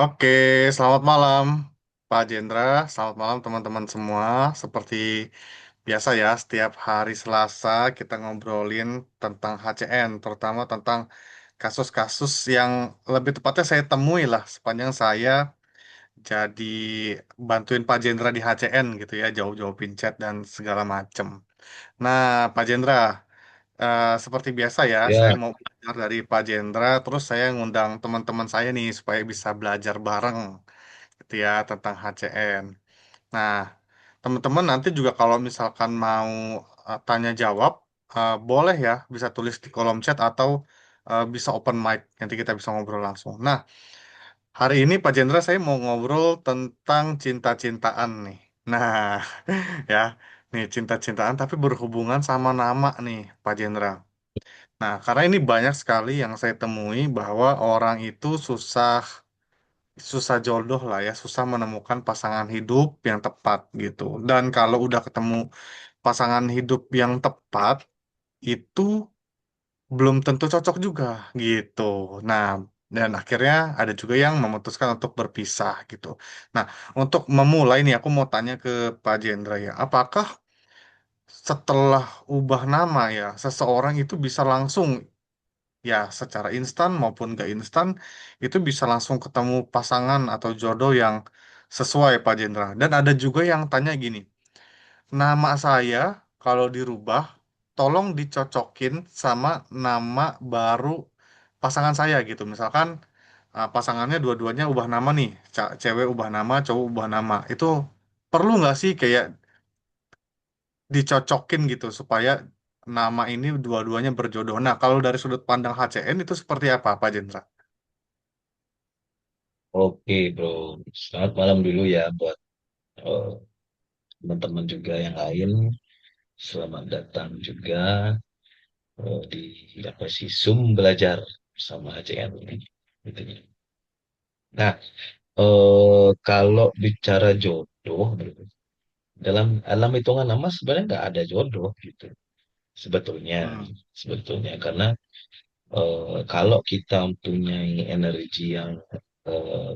Oke, selamat malam Pak Jendra, selamat malam teman-teman semua. Seperti biasa ya, setiap hari Selasa kita ngobrolin tentang HCN, terutama tentang kasus-kasus yang lebih tepatnya saya temui lah sepanjang saya jadi bantuin Pak Jendra di HCN gitu ya, jauh-jauhin chat dan segala macem. Nah, Pak Jendra, seperti biasa ya, saya Ya, mau belajar dari Pak Jendra, terus saya ngundang teman-teman saya nih supaya bisa belajar bareng gitu ya tentang HCN. Nah, teman-teman nanti juga kalau misalkan mau tanya jawab, boleh ya, bisa tulis di kolom chat atau bisa open mic, nanti kita bisa ngobrol langsung. Nah, hari ini Pak Jendra saya mau ngobrol tentang cinta-cintaan nih. Nah, ya, nih cinta-cintaan tapi berhubungan sama nama nih Pak Jendra. Nah, karena ini banyak sekali yang saya temui bahwa orang itu susah susah jodoh lah ya, susah menemukan pasangan hidup yang tepat gitu. Dan kalau udah ketemu pasangan hidup yang tepat, itu belum tentu cocok juga gitu. Nah, dan akhirnya ada juga yang memutuskan untuk berpisah gitu. Nah, untuk memulai nih, aku mau tanya ke Pak Jendra ya, apakah setelah ubah nama ya, seseorang itu bisa langsung ya secara instan maupun gak instan itu bisa langsung ketemu pasangan atau jodoh yang sesuai Pak Jendra. Dan ada juga yang tanya gini, nama saya kalau dirubah tolong dicocokin sama nama baru pasangan saya gitu. Misalkan pasangannya dua-duanya ubah nama nih, cewek ubah nama, cowok ubah nama. Itu perlu nggak sih kayak dicocokin gitu supaya nama ini dua-duanya berjodoh. Nah, kalau dari sudut pandang HCN itu seperti apa, Pak Jendra? oke bro. Selamat malam dulu ya buat eh, teman-teman juga yang lain. Selamat datang juga di apa sih Zoom belajar sama ACN ini. Gitu ya. Nah, kalau bicara jodoh, bro, dalam alam hitungan nama sebenarnya nggak ada jodoh gitu. Sebetulnya, Hmm, sebetulnya karena kalau kita mempunyai energi yang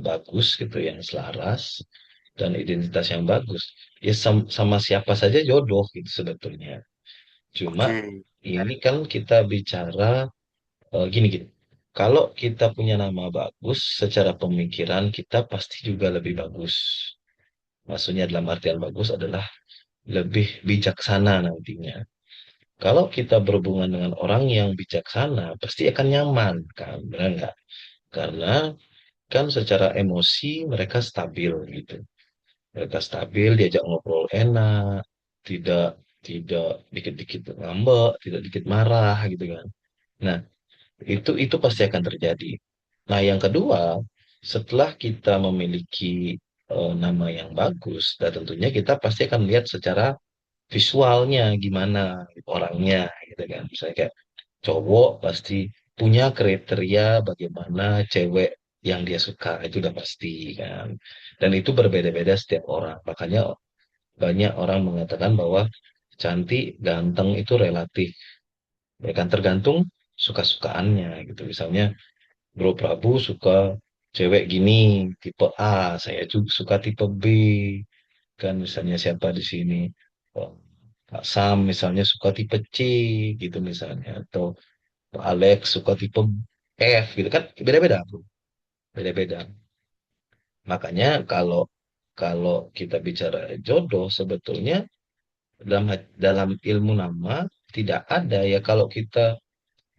bagus gitu, yang selaras dan identitas yang bagus, ya sama siapa saja jodoh gitu sebetulnya. Cuma oke. ini kan kita bicara gini-gini. Kalau kita punya nama bagus, secara pemikiran kita pasti juga lebih bagus. Maksudnya dalam artian bagus adalah lebih bijaksana nantinya. Kalau kita berhubungan dengan orang yang bijaksana, pasti akan nyaman, kan? Benar nggak? Karena kan secara emosi mereka stabil gitu. Mereka stabil, diajak ngobrol enak, tidak tidak dikit-dikit ngambek, tidak dikit marah gitu kan. Nah, itu pasti akan terjadi. Nah, yang kedua, setelah kita memiliki nama yang bagus, dan tentunya kita pasti akan lihat secara visualnya gimana orangnya gitu kan. Misalnya kayak cowok pasti punya kriteria bagaimana cewek yang dia suka itu udah pasti kan. Dan itu berbeda-beda setiap orang. Makanya banyak orang mengatakan bahwa cantik, ganteng itu relatif. Ya kan tergantung suka-sukaannya gitu. Misalnya Bro Prabu suka cewek gini, tipe A, saya juga suka tipe B. Kan misalnya siapa di sini? Oh, Kak Sam misalnya suka tipe C gitu misalnya. Atau Pak Alex suka tipe F gitu kan. Beda-beda, bro. Beda-beda. Makanya kalau kalau kita bicara jodoh sebetulnya dalam ilmu nama tidak ada ya kalau kita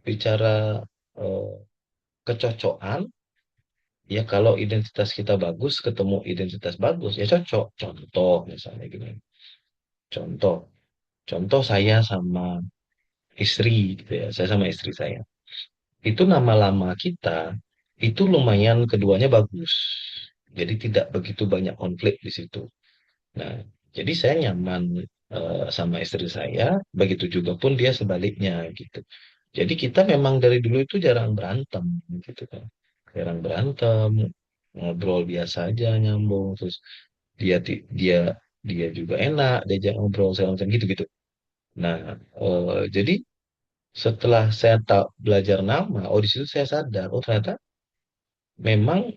bicara eh, kecocokan ya kalau identitas kita bagus ketemu identitas bagus ya cocok. Contoh misalnya gini. Contoh, contoh saya sama istri gitu ya. Saya sama istri saya. Itu nama lama kita itu lumayan keduanya bagus. Jadi tidak begitu banyak konflik di situ. Nah, jadi saya nyaman sama istri saya, begitu juga pun dia sebaliknya gitu. Jadi kita memang dari dulu itu jarang berantem gitu kan. Jarang berantem, ngobrol biasa aja nyambung terus dia dia juga enak diajak ngobrol segala macam gitu-gitu. Nah, jadi setelah saya belajar nama, oh di situ saya sadar, oh ternyata memang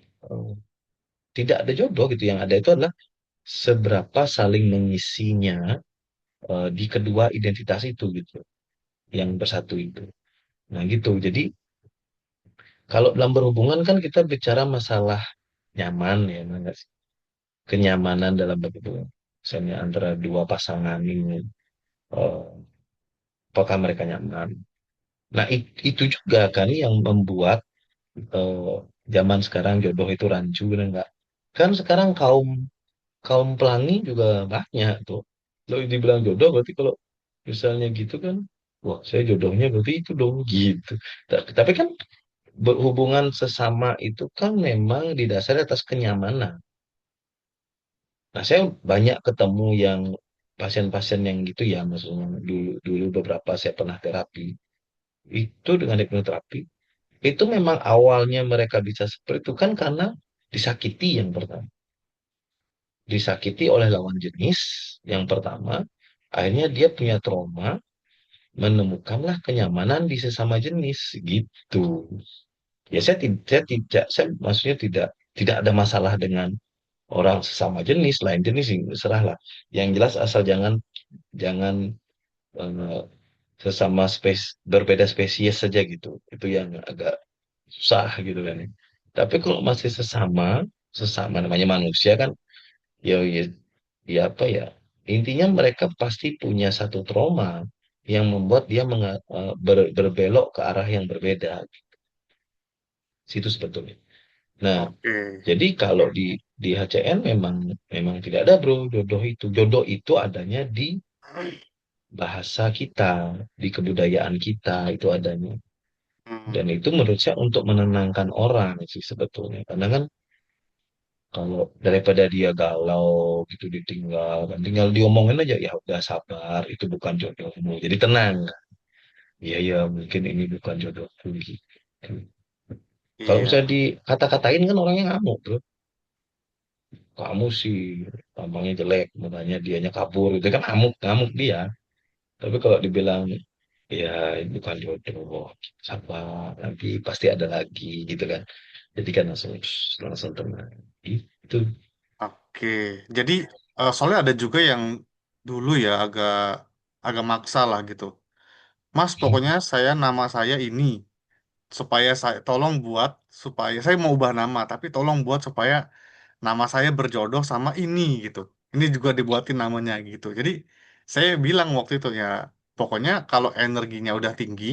tidak ada jodoh gitu. Yang ada itu adalah seberapa saling mengisinya di kedua identitas itu gitu, yang bersatu itu. Nah gitu. Jadi kalau dalam berhubungan kan kita bicara masalah nyaman ya, nggak sih? Kenyamanan dalam berhubungan. Misalnya antara dua pasangan ini, eh, apakah mereka nyaman? Nah itu juga kan yang membuat eh, zaman sekarang jodoh itu rancu dan enggak. Kan sekarang kaum kaum pelangi juga banyak tuh. Kalau dibilang jodoh berarti kalau misalnya gitu kan, wah saya jodohnya berarti itu dong gitu. Tapi kan berhubungan sesama itu kan memang didasari atas kenyamanan. Nah saya banyak ketemu yang pasien-pasien yang gitu ya, maksudnya dulu dulu beberapa saya pernah terapi itu dengan hipnoterapi. Itu memang awalnya mereka bisa seperti itu kan karena disakiti yang pertama. Disakiti oleh lawan jenis yang pertama, akhirnya dia punya trauma, menemukanlah kenyamanan di sesama jenis gitu. Ya saya maksudnya tidak ada masalah dengan orang sesama jenis, lain jenis, serahlah. Yang jelas asal jangan jangan eh, sesama berbeda spesies saja gitu. Itu yang agak susah gitu kan, ya. Tapi kalau masih sesama, sesama namanya manusia kan, ya, ya, ya apa ya? Intinya mereka pasti punya satu trauma yang membuat dia berbelok ke arah yang berbeda. Situ sebetulnya. Nah, Oke. jadi kalau di HCN memang memang tidak ada bro jodoh itu. Jodoh itu adanya di bahasa kita, di kebudayaan kita itu adanya. Hmm, Dan itu menurut saya untuk menenangkan orang sih sebetulnya. Karena kan kalau daripada dia galau gitu ditinggal, kan tinggal diomongin aja ya udah sabar, itu bukan jodohmu. Jadi tenang. Iya ya mungkin ini bukan jodohku gitu. Kalau misalnya iya. dikata-katain kan orangnya ngamuk bro. Kamu sih tampangnya jelek, makanya dianya kabur itu kan ngamuk, ngamuk dia. Tapi kalau dibilang ya ini bukan jodoh, sabar, nanti pasti ada lagi gitu kan. Jadi kan langsung langsung tenang. Itu. Oke. Jadi soalnya ada juga yang dulu ya agak agak maksa lah gitu. Mas, pokoknya nama saya ini supaya saya tolong buat supaya saya mau ubah nama, tapi tolong buat supaya nama saya berjodoh sama ini gitu. Ini juga dibuatin namanya gitu. Jadi saya bilang waktu itu ya, pokoknya kalau energinya udah tinggi,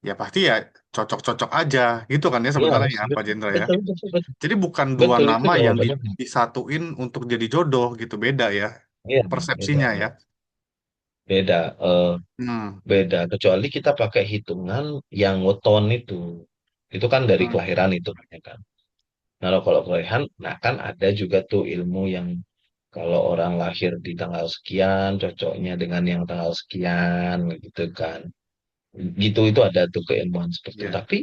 ya pasti ya cocok-cocok aja gitu kan ya Ya, sebenarnya ya Pak betul, Jendra ya. betul, betul, betul. Jadi bukan dua Betul, itu nama yang jawabannya. disatuin untuk jadi jodoh gitu, beda ya Iya, beda, persepsinya ya. beda. Beda, Hmm, beda. Kecuali kita pakai hitungan yang weton itu. Itu kan dari hmm, kelahiran itu kan. Nah, kalau kelahiran, nah kan ada juga tuh ilmu yang kalau orang lahir di tanggal sekian, cocoknya dengan yang tanggal sekian, gitu kan. Gitu itu ada tuh keilmuan seperti itu. ya. Tapi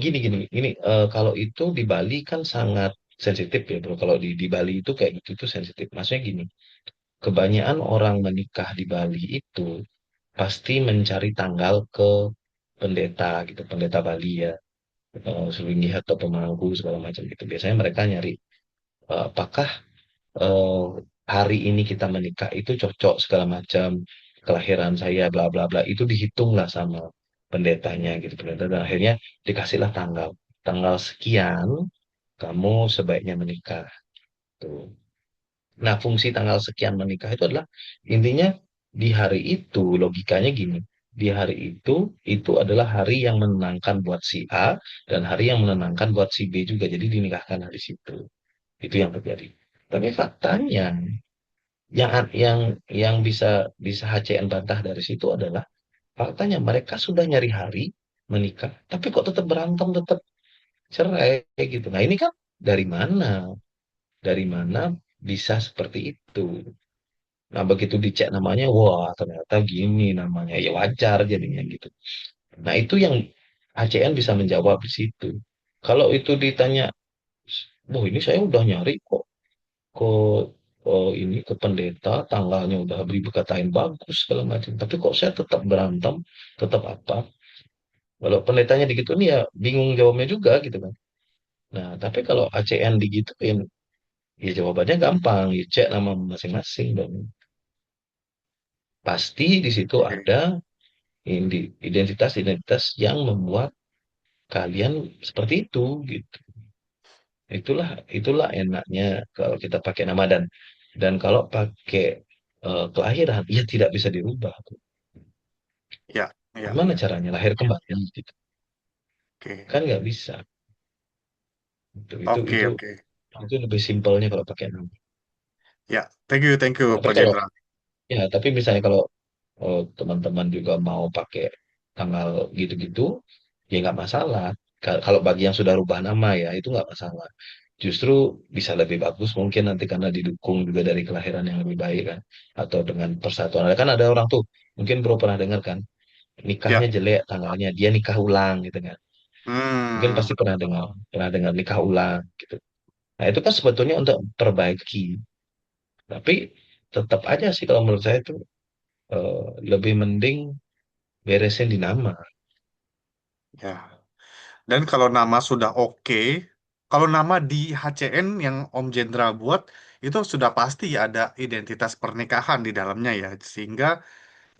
gini, kalau itu di Bali kan sangat sensitif ya bro. Kalau di Bali itu kayak gitu tuh sensitif. Maksudnya gini, kebanyakan orang menikah di Bali itu pasti mencari tanggal ke pendeta gitu, pendeta Bali ya, selingih atau pemangku segala macam gitu. Biasanya mereka nyari apakah eh, hari ini kita menikah itu cocok segala macam, kelahiran saya bla bla bla itu dihitung lah sama pendetanya gitu, pendeta dan akhirnya dikasihlah tanggal, tanggal sekian kamu sebaiknya menikah tuh. Nah, fungsi tanggal sekian menikah itu adalah intinya di hari itu logikanya gini. Di hari itu adalah hari yang menenangkan buat si A dan hari yang menenangkan buat si B juga. Jadi dinikahkan hari situ. Itu yang terjadi. Tapi faktanya yang bisa bisa HCN bantah dari situ adalah faktanya mereka sudah nyari hari menikah, tapi kok tetap berantem, tetap cerai gitu. Nah, ini kan dari mana? Dari mana bisa seperti itu? Nah, begitu dicek namanya, wah ternyata gini namanya. Ya wajar jadinya gitu. Nah, itu yang ACN bisa menjawab di situ. Kalau itu ditanya, wah ini saya udah nyari kok ke ini ke pendeta, tanggalnya udah berkatain bagus segala macam. Tapi kok saya tetap berantem, tetap apa? Kalau pendetanya dikit ini ya bingung jawabnya juga gitu kan. Nah, tapi kalau ACN digituin, ya jawabannya gampang. Ya cek nama masing-masing dong. Pasti di situ Oke. ada identitas-identitas yang membuat kalian seperti itu gitu. Itulah itulah enaknya kalau kita pakai nama dan kalau pakai kelahiran ya tidak bisa dirubah. Ya, ya, Gimana ya. caranya lahir kembali gitu? Oke. Kan nggak bisa. Itu itu Oke, itu oke. itu lebih simpelnya kalau pakai nama. Ya, thank you Tapi Pak kalau Jenderal. tapi misalnya kalau teman-teman juga mau pakai tanggal gitu-gitu, ya nggak masalah. Kalau bagi yang sudah rubah nama ya itu nggak masalah. Justru bisa lebih bagus mungkin nanti karena didukung juga dari kelahiran yang lebih baik kan, atau dengan persatuan. Kan ada orang tuh mungkin bro pernah dengar kan, Ya. nikahnya jelek tanggalnya, dia nikah ulang gitu kan. Mungkin Hmm, pasti pernah dengar nikah ulang gitu. Nah itu kan sebetulnya untuk perbaiki, tapi tetap aja sih kalau menurut saya itu eh, lebih mending beresin di nama. ya. Dan kalau nama sudah oke, kalau nama di HCN yang Om Jenderal buat itu sudah pasti ada identitas pernikahan di dalamnya ya, sehingga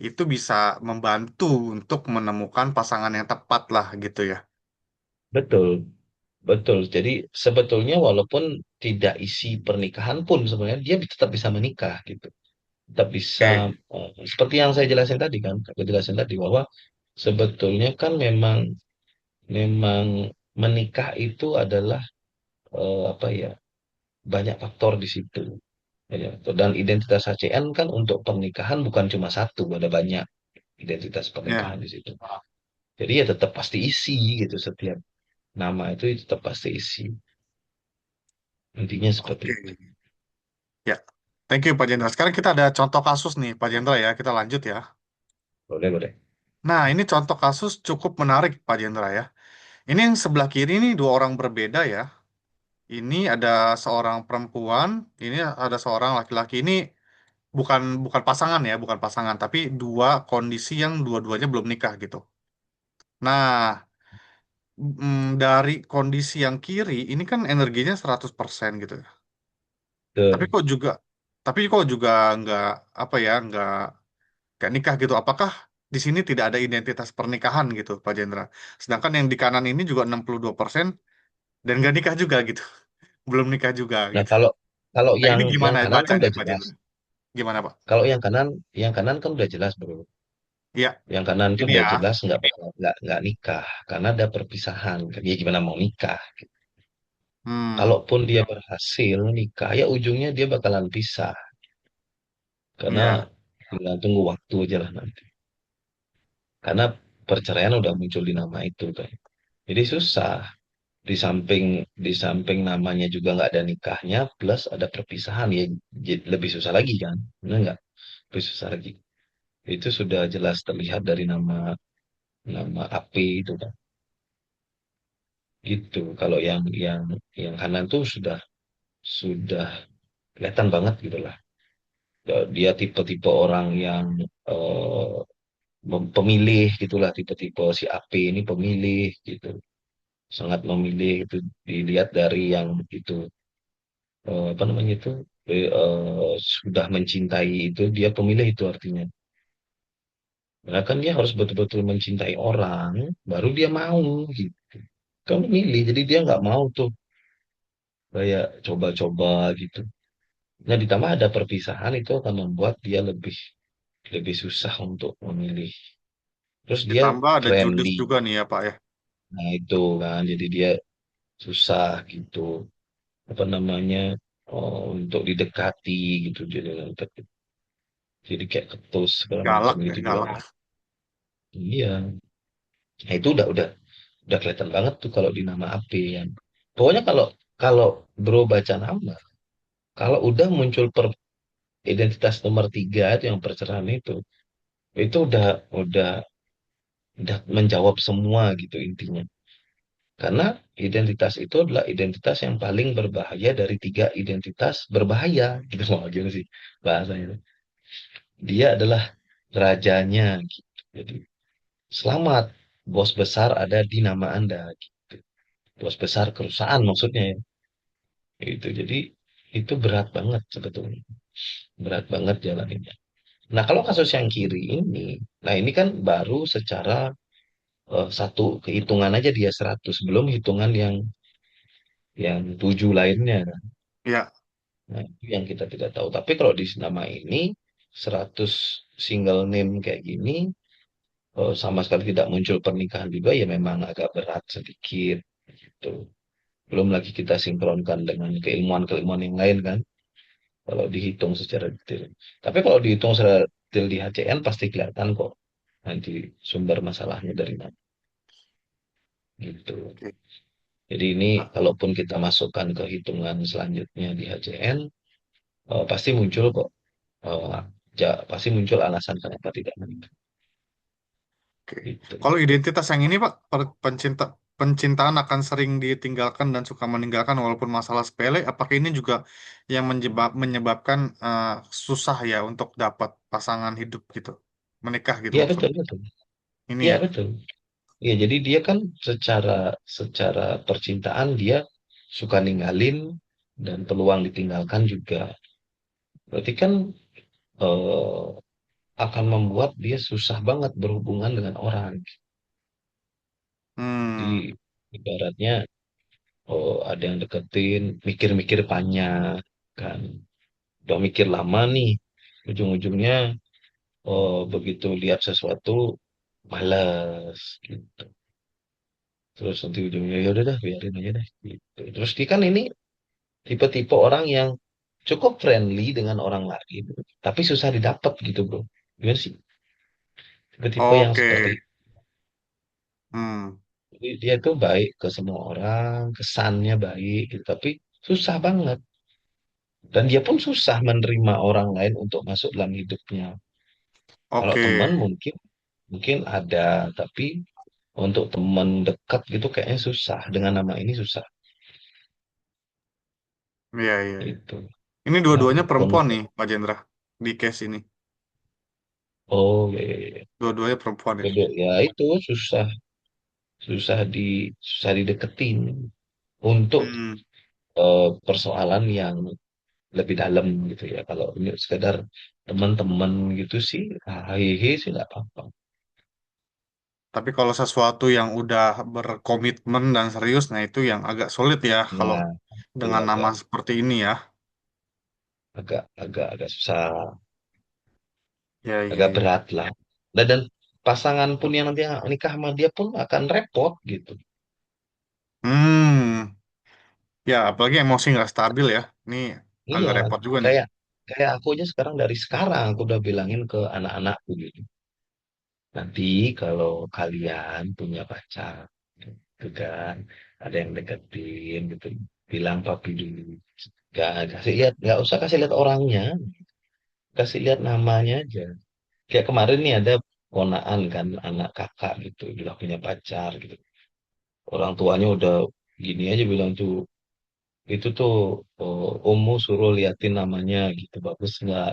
itu bisa membantu untuk menemukan pasangan yang tepat lah gitu ya. Betul, betul. Jadi sebetulnya walaupun tidak isi pernikahan pun sebenarnya dia tetap bisa menikah gitu. Tetap bisa Oke, seperti yang saya jelasin tadi kan, aku jelasin tadi bahwa sebetulnya kan memang memang menikah itu adalah apa ya, banyak faktor di situ. Ya, dan identitas HCN kan untuk pernikahan bukan cuma satu, ada banyak identitas ya, pernikahan di situ. Jadi ya tetap pasti isi gitu setiap nama itu tetap pasti isi. Intinya seperti oke, itu. ya. Thank you Pak Jenderal. Sekarang kita ada contoh kasus nih Pak Jenderal ya, kita lanjut ya. Boleh, boleh. Nah, ini contoh kasus cukup menarik Pak Jenderal ya. Ini yang sebelah kiri ini dua orang berbeda ya. Ini ada seorang perempuan, ini ada seorang laki-laki. Ini bukan bukan pasangan ya, bukan pasangan, tapi dua kondisi yang dua-duanya belum nikah gitu. Nah, dari kondisi yang kiri ini kan energinya 100% gitu ya. Tapi Betul. kok juga tapi kok juga nggak apa ya, nggak nikah gitu. Apakah di sini tidak ada identitas pernikahan gitu, Pak Jenderal? Sedangkan yang di kanan ini juga 62% dan nggak nikah juga gitu. Belum nikah juga Nah, gitu. kalau kalau Nah, ini yang gimana kanan kan bacanya, udah Pak jelas. Jenderal? Gimana, Pak? Kalau yang kanan kan udah jelas, Bro. Iya, Yang kanan itu ini udah ya. jelas nggak nikah karena ada perpisahan. Ya gimana mau nikah? Hmm, Kalaupun dia berhasil nikah, ya ujungnya dia bakalan pisah karena ya, tinggal tunggu waktu aja lah nanti. Karena perceraian udah muncul di nama itu kan. Jadi susah. Di samping namanya juga nggak ada nikahnya, plus ada perpisahan ya lebih susah lagi kan? Benar nggak? Lebih susah lagi. Itu sudah jelas terlihat dari nama nama AP itu kan. Gitu. Kalau yang kanan tuh sudah kelihatan banget gitu lah. Dia tipe-tipe orang yang eh, pemilih gitulah, tipe-tipe si AP ini pemilih gitu. Sangat memilih itu dilihat dari yang itu apa namanya itu sudah mencintai itu dia pemilih itu artinya. Karena kan dia harus betul-betul mencintai orang baru dia mau gitu. Kan memilih jadi dia nggak mau tuh kayak coba-coba gitu. Nah ditambah ada perpisahan itu akan membuat dia lebih lebih susah untuk memilih. Terus dia ditambah ada Judas friendly. juga nih ya, Pak ya. Nah itu kan jadi dia susah gitu apa namanya untuk didekati gitu jadi kayak ketus segala macam Galak ya, gitu juga. galak. Iya, nah itu udah kelihatan banget tuh kalau di nama AP ya. Pokoknya kalau kalau bro baca nama, kalau udah muncul identitas nomor tiga itu yang perceraian itu udah menjawab semua gitu intinya. Karena identitas itu adalah identitas yang paling berbahaya dari tiga identitas berbahaya gitu mau gimana sih bahasanya. Dia adalah rajanya gitu. Jadi selamat, bos besar ada di nama Anda gitu. bos besar perusahaan maksudnya ya. Itu jadi itu berat banget sebetulnya. Berat banget jalaninnya. Nah, kalau kasus yang kiri ini, nah ini kan baru secara satu kehitungan aja dia 100 belum hitungan yang 7 lainnya kan. Ya, Nah, itu yang kita tidak tahu. Tapi kalau di nama ini 100 single name kayak gini sama sekali tidak muncul pernikahan juga ya memang agak berat sedikit gitu. Belum lagi kita sinkronkan dengan keilmuan-keilmuan yang lain kan kalau dihitung secara detail. Tapi kalau dihitung secara detail di HCN pasti kelihatan kok nanti sumber masalahnya dari mana gitu. oke. Jadi ini Nah, kalaupun kita masukkan ke hitungan selanjutnya di HCN pasti muncul kok eh, pasti muncul alasan kenapa tidak menikah oke. gitu. Kalau identitas yang ini, Pak, pencintaan akan sering ditinggalkan dan suka meninggalkan walaupun masalah sepele, apakah ini juga yang menyebabkan susah ya untuk dapat pasangan hidup gitu, menikah gitu Iya maksud. betul betul. Ini Iya ya. betul. Iya jadi dia kan secara secara percintaan dia suka ninggalin dan peluang ditinggalkan juga. Berarti kan eh, akan membuat dia susah banget berhubungan dengan orang. Di Hmm, ibaratnya ada yang deketin, mikir-mikir panjang kan. Udah mikir lama nih, ujung-ujungnya begitu lihat sesuatu malas gitu. Terus nanti ujungnya ya udah dah biarin aja deh gitu. Terus dia kan ini tipe-tipe orang yang cukup friendly dengan orang lain, tapi susah didapat gitu bro. Gimana sih? Tipe-tipe yang oke. seperti Hmm, jadi dia tuh baik ke semua orang, kesannya baik gitu, tapi susah banget. Dan dia pun susah menerima orang lain untuk masuk dalam hidupnya. Kalau oke. teman mungkin mungkin ada, tapi untuk teman dekat gitu kayaknya susah. Dengan nama ini susah. Iya, iya, iya. Itu. Ini Ya, dua-duanya pun. perempuan nih, Pak Jendra, di case ini. Oh ya, ya, ya. Dua-duanya perempuan ya. Ya itu susah, susah dideketin untuk Hmm, persoalan yang lebih dalam gitu ya. Kalau ini sekedar teman-teman gitu sih, hehehe sih nggak apa-apa. tapi kalau sesuatu yang udah berkomitmen dan serius, nah itu yang agak sulit ya kalau Nah, itu dengan nama agak seperti ini ya. agak susah, Ya, iya, agak iya. berat lah. Dan pasangan pun yang nanti nikah sama dia pun akan repot gitu. Hmm, ya apalagi emosi nggak stabil ya. Ini Iya, agak repot juga nih. kayak kayak aku aja dari sekarang aku udah bilangin ke anak-anakku gitu. Nanti kalau kalian punya pacar, gitu kan, ada yang deketin gitu, bilang papi dulu. Gak kasih lihat, nggak usah kasih lihat orangnya, kasih lihat namanya aja. Kayak kemarin nih ada ponaan kan, anak kakak gitu, udah punya pacar gitu. Orang tuanya udah gini aja bilang tuh, itu tuh Omu suruh liatin namanya gitu, bagus nggak?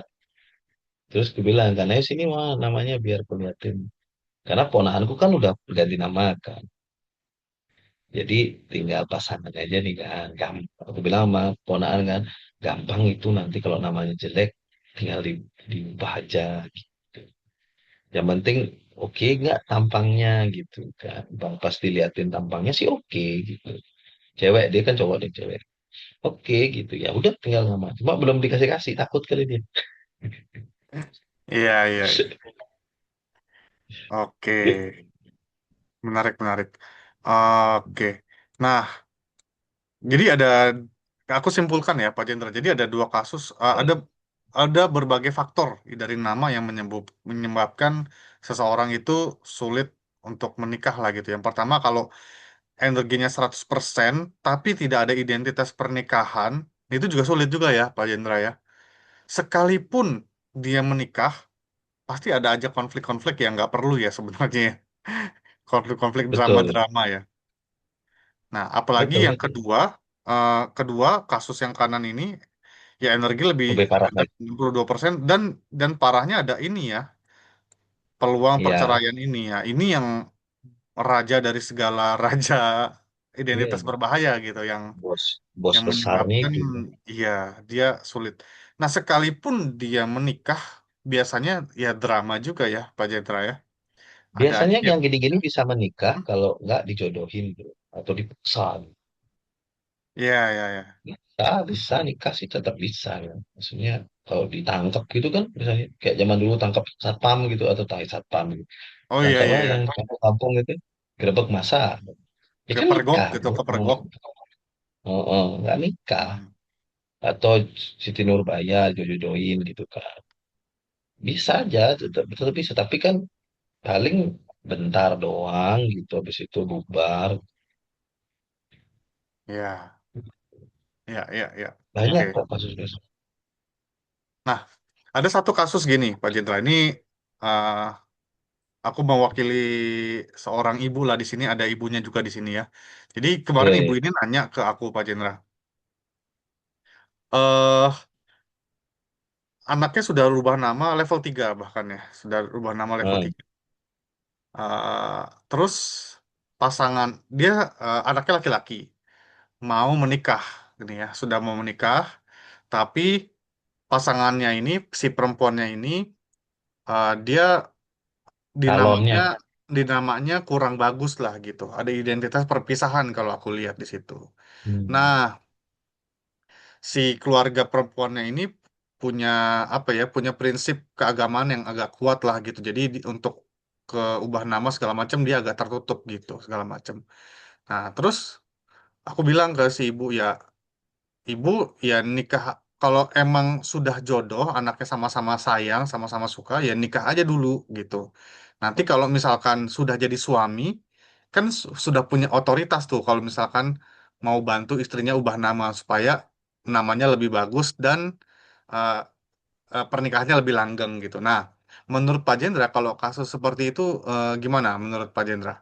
Terus gue bilang kan, ayo sini mah namanya biar aku liatin. Karena ponaanku kan udah ganti nama kan. Jadi tinggal pasangan aja nih kan. Gampang. Aku bilang sama ponaan kan, gampang itu nanti kalau namanya jelek, tinggal diubah aja gitu. Yang penting oke nggak tampangnya gitu kan. Bang pas diliatin tampangnya sih oke gitu. Cewek dia kan cowok dan cewek. Oke gitu ya. Udah tinggal nama. Cuma belum dikasih kasih takut kali dia. Iya, iya, iya. Oke, menarik, menarik. Oke. Nah, jadi aku simpulkan ya Pak Jendra. Jadi ada dua kasus, ada berbagai faktor dari nama yang menyebabkan seseorang itu sulit untuk menikah lah gitu. Yang pertama kalau energinya 100% tapi tidak ada identitas pernikahan, itu juga sulit juga ya Pak Jendra ya. Sekalipun dia menikah, pasti ada aja konflik-konflik yang nggak perlu ya sebenarnya ya. Konflik-konflik Betul, drama-drama ya. Nah, apalagi betul, yang betul. kedua, kedua kasus yang kanan ini ya energi lebih Lebih parah ada lagi. 62% dan parahnya ada ini ya, peluang Iya, perceraian ini ya. Ini yang raja dari segala raja Iya, identitas berbahaya gitu bos bos yang besarnya menyebabkan itu kan. iya dia sulit. Nah, sekalipun dia menikah biasanya ya drama juga ya Pak Jendra ya. Ada aja Biasanya yang yang gini-gini bisa menikah hmm? kalau nggak dijodohin bro, atau dipaksa. Iya, iya, iya. Bisa, bisa nikah sih tetap bisa ya. Maksudnya kalau ditangkap gitu kan, misalnya kayak zaman dulu tangkap satpam gitu atau tai satpam gitu. Oh iya, Tangkap iya, apa yang iya. kampung-kampung gitu, gerebek masa. Ya kan Kepergok nikah gitu, bro. kepergok. Oh, oh, nggak nikah. Hmm. Atau Siti Nurbaya jodoh-jodohin gitu kan. Bisa aja, tetap, tetap bisa. Tapi kan paling bentar doang gitu, habis itu bubar. Iya, iya, iya, iya. Banyak Oke. kok kasus-kasus. Nah, ada satu kasus gini, Pak Jendra. Ini eh, aku mewakili seorang ibu lah di sini. Ada ibunya juga di sini ya. Jadi kemarin Iya, ibu iya. ini nanya ke aku, Pak Jendra. Eh, Anaknya sudah rubah nama level 3 bahkan ya. Sudah rubah nama level Hmm, 3. Eh, Terus pasangan dia anaknya laki-laki mau menikah gini ya, sudah mau menikah, tapi pasangannya ini si perempuannya ini dia dinamanya calonnya. dinamanya kurang bagus lah gitu. Ada identitas perpisahan kalau aku lihat di situ. Nah, Hmm. si keluarga perempuannya ini punya apa ya, punya prinsip keagamaan yang agak kuat lah gitu. Jadi untuk ke ubah nama segala macam dia agak tertutup gitu segala macam. Nah, terus aku bilang ke si ibu ya, ibu ya nikah kalau emang sudah jodoh, anaknya sama-sama sayang, sama-sama suka, ya nikah aja dulu gitu. Nanti kalau misalkan sudah jadi suami, kan sudah punya otoritas tuh kalau misalkan mau bantu istrinya ubah nama supaya namanya lebih bagus dan eh, pernikahannya lebih langgeng gitu. Nah, menurut Pak Jendra kalau kasus seperti itu gimana menurut Pak Jendra?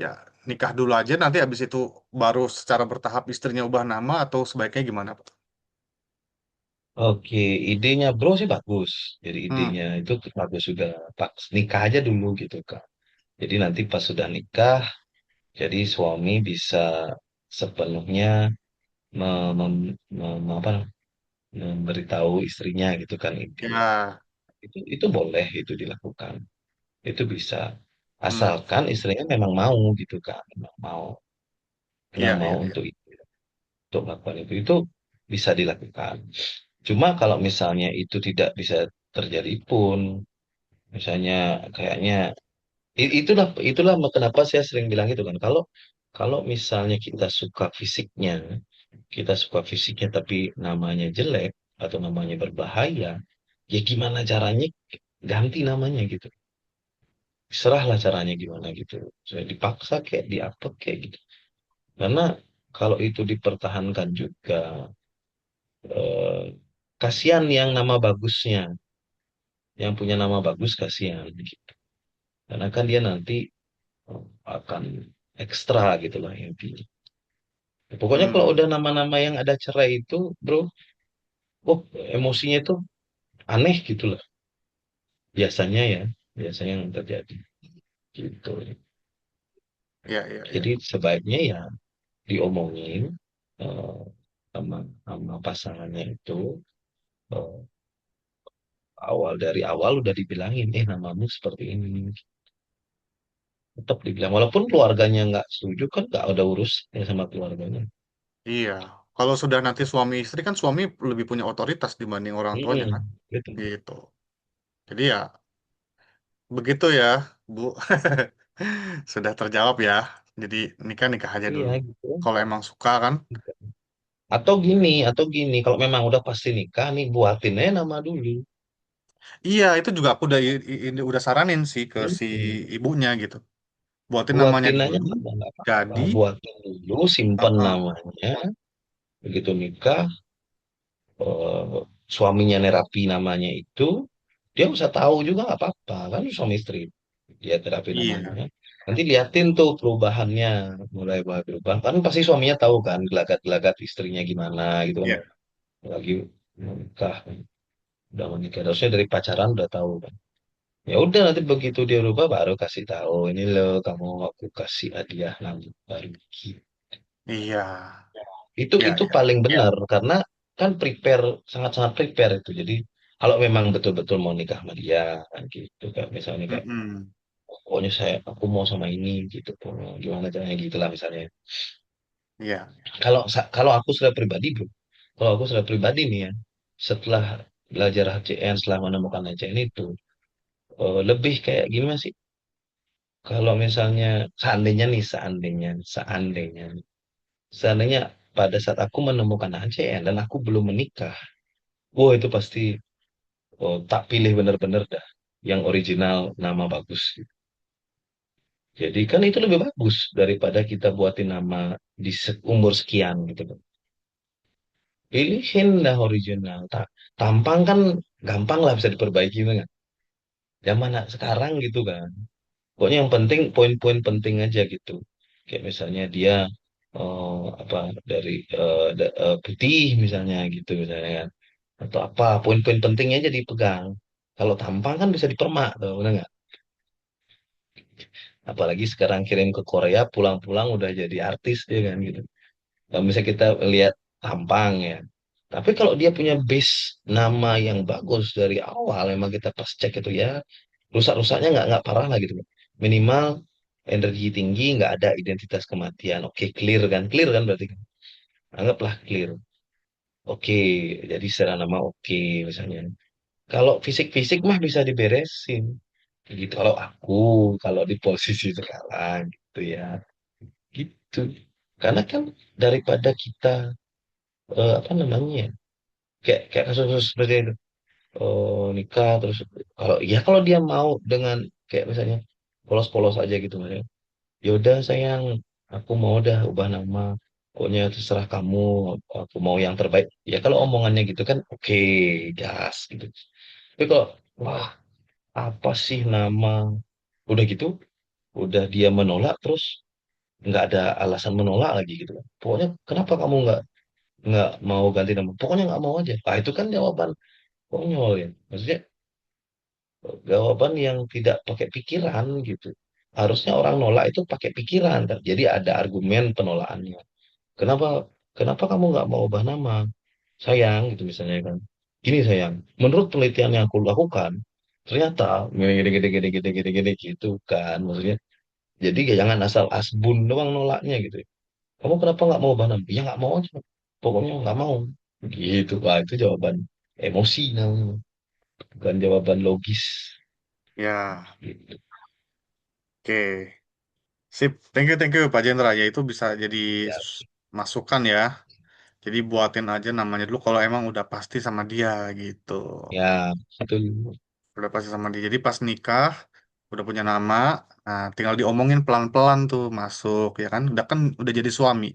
Ya, nikah dulu aja nanti habis itu baru secara bertahap istrinya ubah nama atau sebaiknya gimana, Pak? Oke, idenya bro sih bagus. Jadi Hmm, idenya itu tuh bagus juga. Pak, nikah aja dulu gitu kan. Jadi nanti pas sudah nikah, jadi suami bisa sepenuhnya apa, memberitahu istrinya gitu kan ide. ya, Itu boleh itu dilakukan. Itu bisa. hmm, Asalkan istrinya memang mau gitu kan. iya, Memang mau iya, iya, untuk melakukan itu bisa dilakukan. Cuma kalau misalnya itu tidak bisa terjadi pun, misalnya kayaknya itulah kenapa saya sering bilang itu kan. Kalau kalau misalnya kita suka fisiknya tapi namanya jelek atau namanya berbahaya, ya gimana caranya ganti namanya gitu. Serahlah caranya gimana gitu. Saya dipaksa kayak diapet kayak gitu. Karena kalau itu dipertahankan juga, eh, kasihan yang nama bagusnya, yang punya nama bagus kasihan gitu. Karena kan dia nanti akan ekstra gitu lah intinya. Pokoknya kalau hmm, udah nama-nama yang ada cerai itu, bro, oh emosinya itu aneh gitu lah. Biasanya ya, biasanya yang terjadi gitu. iya, iya, iya, Jadi sebaiknya ya diomongin, eh, sama sama pasangannya itu, eh, dari awal udah dibilangin, namamu seperti ini. Tetap dibilang, walaupun keluarganya nggak setuju kan nggak ada urus ya sama keluarganya. iya. Kalau sudah nanti suami istri kan suami lebih punya otoritas dibanding orang tuanya kan, Gitu. gitu. Jadi ya begitu ya, Bu. Sudah terjawab ya. Jadi nikah nikah aja Iya dulu. gitu. Kalau emang suka kan. Atau gini, kalau memang udah pasti nikah nih buatin aja nama dulu. Iya, itu juga aku udah saranin sih ke si Hmm. ibunya gitu. Buatin namanya Buatin aja dulu. nggak apa-apa. Jadi, Buatin dulu, simpan uh-uh, namanya. Begitu nikah, eh, suaminya nerapi namanya itu, dia usah tahu juga nggak apa-apa kan suami istri. Dia terapi iya, namanya. Nanti liatin tuh perubahannya, mulai berubah. Kan pasti suaminya tahu kan gelagat-gelagat istrinya gimana gitu kan. iya, Lagi menikah, udah menikah. Harusnya dari pacaran udah tahu kan. Ya udah nanti begitu dia rubah baru kasih tahu ini loh kamu aku kasih hadiah nama baru gitu. Iya, Itu iya, itu iya. paling benar karena kan prepare sangat-sangat prepare itu. Jadi kalau memang betul-betul mau nikah sama dia kan gitu kan misalnya kayak Mm-mm. pokoknya aku mau sama ini gitu gimana caranya gitulah misalnya. Iya. Kalau aku sudah pribadi bro, kalau aku sudah pribadi nih ya, setelah belajar HCN, setelah menemukan HCN itu lebih kayak gimana sih? Kalau misalnya seandainya nih, seandainya pada saat aku menemukan HCN dan aku belum menikah, wah itu pasti tak pilih bener-bener dah yang original nama bagus. Jadi kan itu lebih bagus daripada kita buatin nama di umur sekian gitu kan. Pilihin dah original. Tampang kan gampang lah bisa diperbaiki kan. Zaman sekarang gitu kan. Pokoknya yang penting poin-poin penting aja gitu. Kayak misalnya dia apa dari putih misalnya gitu misalnya kan. Atau apa poin-poin pentingnya aja dipegang. Kalau tampang kan bisa dipermak tuh, benar nggak? Apalagi sekarang kirim ke Korea pulang-pulang udah jadi artis dia kan gitu. Kalau misalnya kita lihat tampang ya. Tapi kalau dia punya base nama yang bagus dari awal, emang kita pas cek itu ya rusak-rusaknya nggak parah lah gitu. Minimal energi tinggi, nggak ada identitas kematian. Oke, clear kan berarti kan. Anggaplah clear. Oke, jadi secara nama oke misalnya. Kalau fisik-fisik mah bisa diberesin. Gitu. Kalau di posisi sekarang gitu ya, gitu. Karena kan daripada kita apa namanya ya, kayak kayak kasus seperti itu nikah terus kalau dia mau dengan kayak misalnya polos-polos aja gitu mas ya udah sayang aku mau dah ubah nama pokoknya terserah kamu aku mau yang terbaik ya kalau omongannya gitu kan oke gas gitu tapi kalau wah apa sih nama udah gitu udah dia menolak terus nggak ada alasan menolak lagi gitu kan pokoknya kenapa kamu nggak mau ganti nama pokoknya nggak mau aja itu kan jawaban konyol ya maksudnya jawaban yang tidak pakai pikiran gitu. Harusnya orang nolak itu pakai pikiran kan. Jadi ada argumen penolakannya. Kenapa kenapa kamu nggak mau ubah nama? Sayang gitu misalnya kan. Gini sayang, menurut penelitian yang aku lakukan, ternyata gini gini gini gini gini gini gini gitu kan maksudnya. Jadi jangan asal asbun doang nolaknya gitu. Kamu kenapa nggak mau ubah nama? Ya nggak mau aja. Pokoknya nggak mau. Gitu. Wah, itu jawaban emosi namanya, bukan jawaban logis. Ya, Gitu. oke. Sip. Thank you Pak Jendra. Ya itu bisa jadi Ya, masukan ya. Jadi buatin aja namanya dulu kalau emang udah pasti sama dia gitu. ya, itu Udah pasti sama dia. Jadi pas nikah udah punya nama, nah tinggal diomongin pelan-pelan tuh masuk ya kan. Udah jadi suami.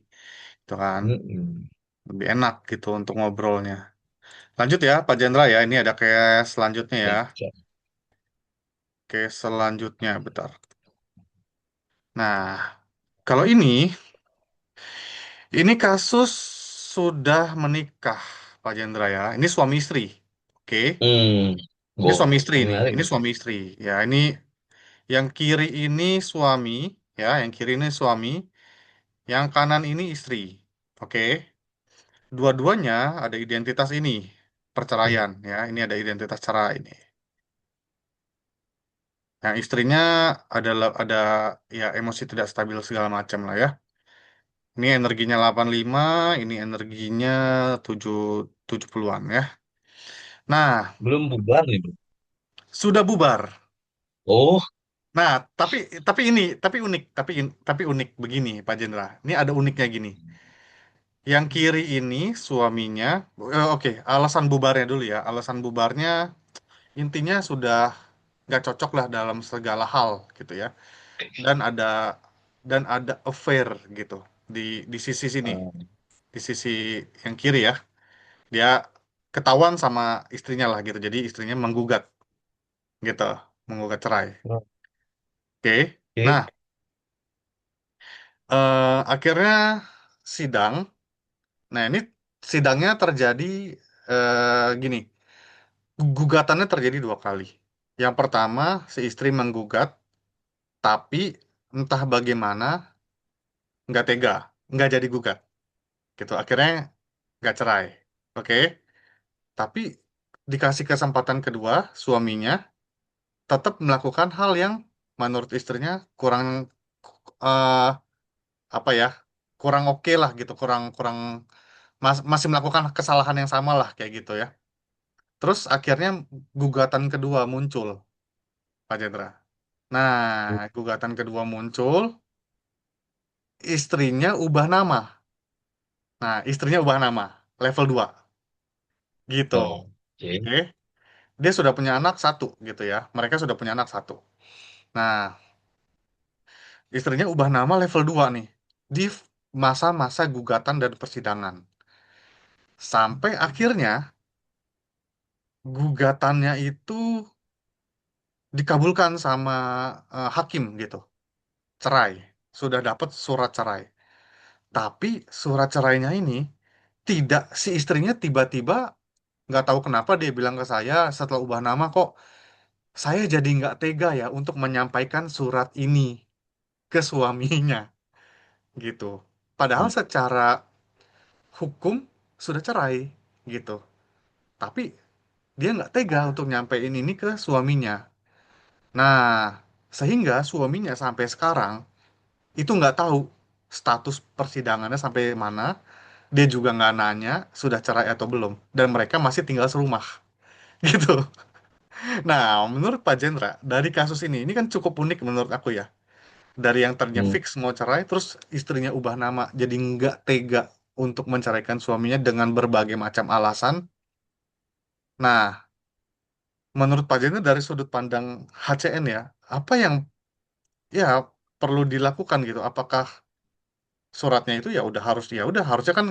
Itu kan mm-mm. lebih enak gitu untuk ngobrolnya. Lanjut ya Pak Jendra ya. Ini ada kayak selanjutnya ya. Ya, ya. Kayak selanjutnya bentar. Nah, kalau ini kasus sudah menikah Pak Jendra ya. Ini suami istri. Oke. Hmm, Ini suami istri ini ini. menarik Ini nih. suami istri. Ya, ini yang kiri ini suami, ya, yang kiri ini suami, yang kanan ini istri. Oke. Dua-duanya ada identitas ini, perceraian, ya. Ini ada identitas cerai ini. Yang istrinya ada ya emosi tidak stabil segala macam lah ya. Ini energinya 85, ini energinya 7 70-an ya. Nah, Belum bubar nih, bro. sudah bubar. Oh, Nah, tapi unik begini, Pak Jendra. Ini ada uniknya gini. Yang kiri ini suaminya, oke, alasan bubarnya dulu ya. Alasan bubarnya intinya sudah nggak cocok lah dalam segala hal gitu ya. Dan ada affair gitu di di sisi sini, ah, di sisi yang kiri ya. Dia ketahuan sama istrinya lah gitu. Jadi istrinya menggugat gitu, menggugat cerai. Oke. oke. Nah, akhirnya sidang. Nah, ini sidangnya terjadi gini. Gugatannya terjadi dua kali. Yang pertama, si istri menggugat, tapi entah bagaimana nggak tega. nggak jadi gugat, gitu. Akhirnya nggak cerai, oke. Tapi dikasih kesempatan kedua, suaminya tetap melakukan hal yang menurut istrinya kurang eh, apa ya, kurang oke lah gitu, kurang kurang masih melakukan kesalahan yang sama lah kayak gitu ya. Terus akhirnya gugatan kedua muncul, Pak Jendra. Nah, gugatan kedua muncul, istrinya ubah nama. Nah, istrinya ubah nama, level 2 gitu. Oh, oke. Oke. Dia sudah punya anak satu gitu ya. Mereka sudah punya anak satu. Nah, istrinya ubah nama level 2 nih di masa-masa gugatan dan persidangan. Sampai akhirnya gugatannya itu dikabulkan sama hakim gitu. Cerai. Sudah dapat surat cerai. Tapi surat cerainya ini tidak, si istrinya tiba-tiba nggak tahu kenapa dia bilang ke saya setelah ubah nama kok saya jadi nggak tega ya untuk menyampaikan surat ini ke suaminya gitu. Padahal secara hukum sudah cerai gitu. Tapi dia nggak tega untuk nyampein ini ke suaminya. Nah, sehingga suaminya sampai sekarang itu nggak tahu status persidangannya sampai mana. Dia juga nggak nanya sudah cerai atau belum. Dan mereka masih tinggal serumah gitu. Nah, menurut Pak Jendra, dari kasus ini kan cukup unik menurut aku ya. Dari yang tadinya Hmm. fix mau cerai, terus istrinya ubah nama, jadi nggak tega untuk menceraikan suaminya dengan berbagai macam alasan. Nah, menurut Pak Jendra dari sudut pandang HCN ya, apa yang ya perlu dilakukan gitu? Apakah suratnya itu ya udah harusnya kan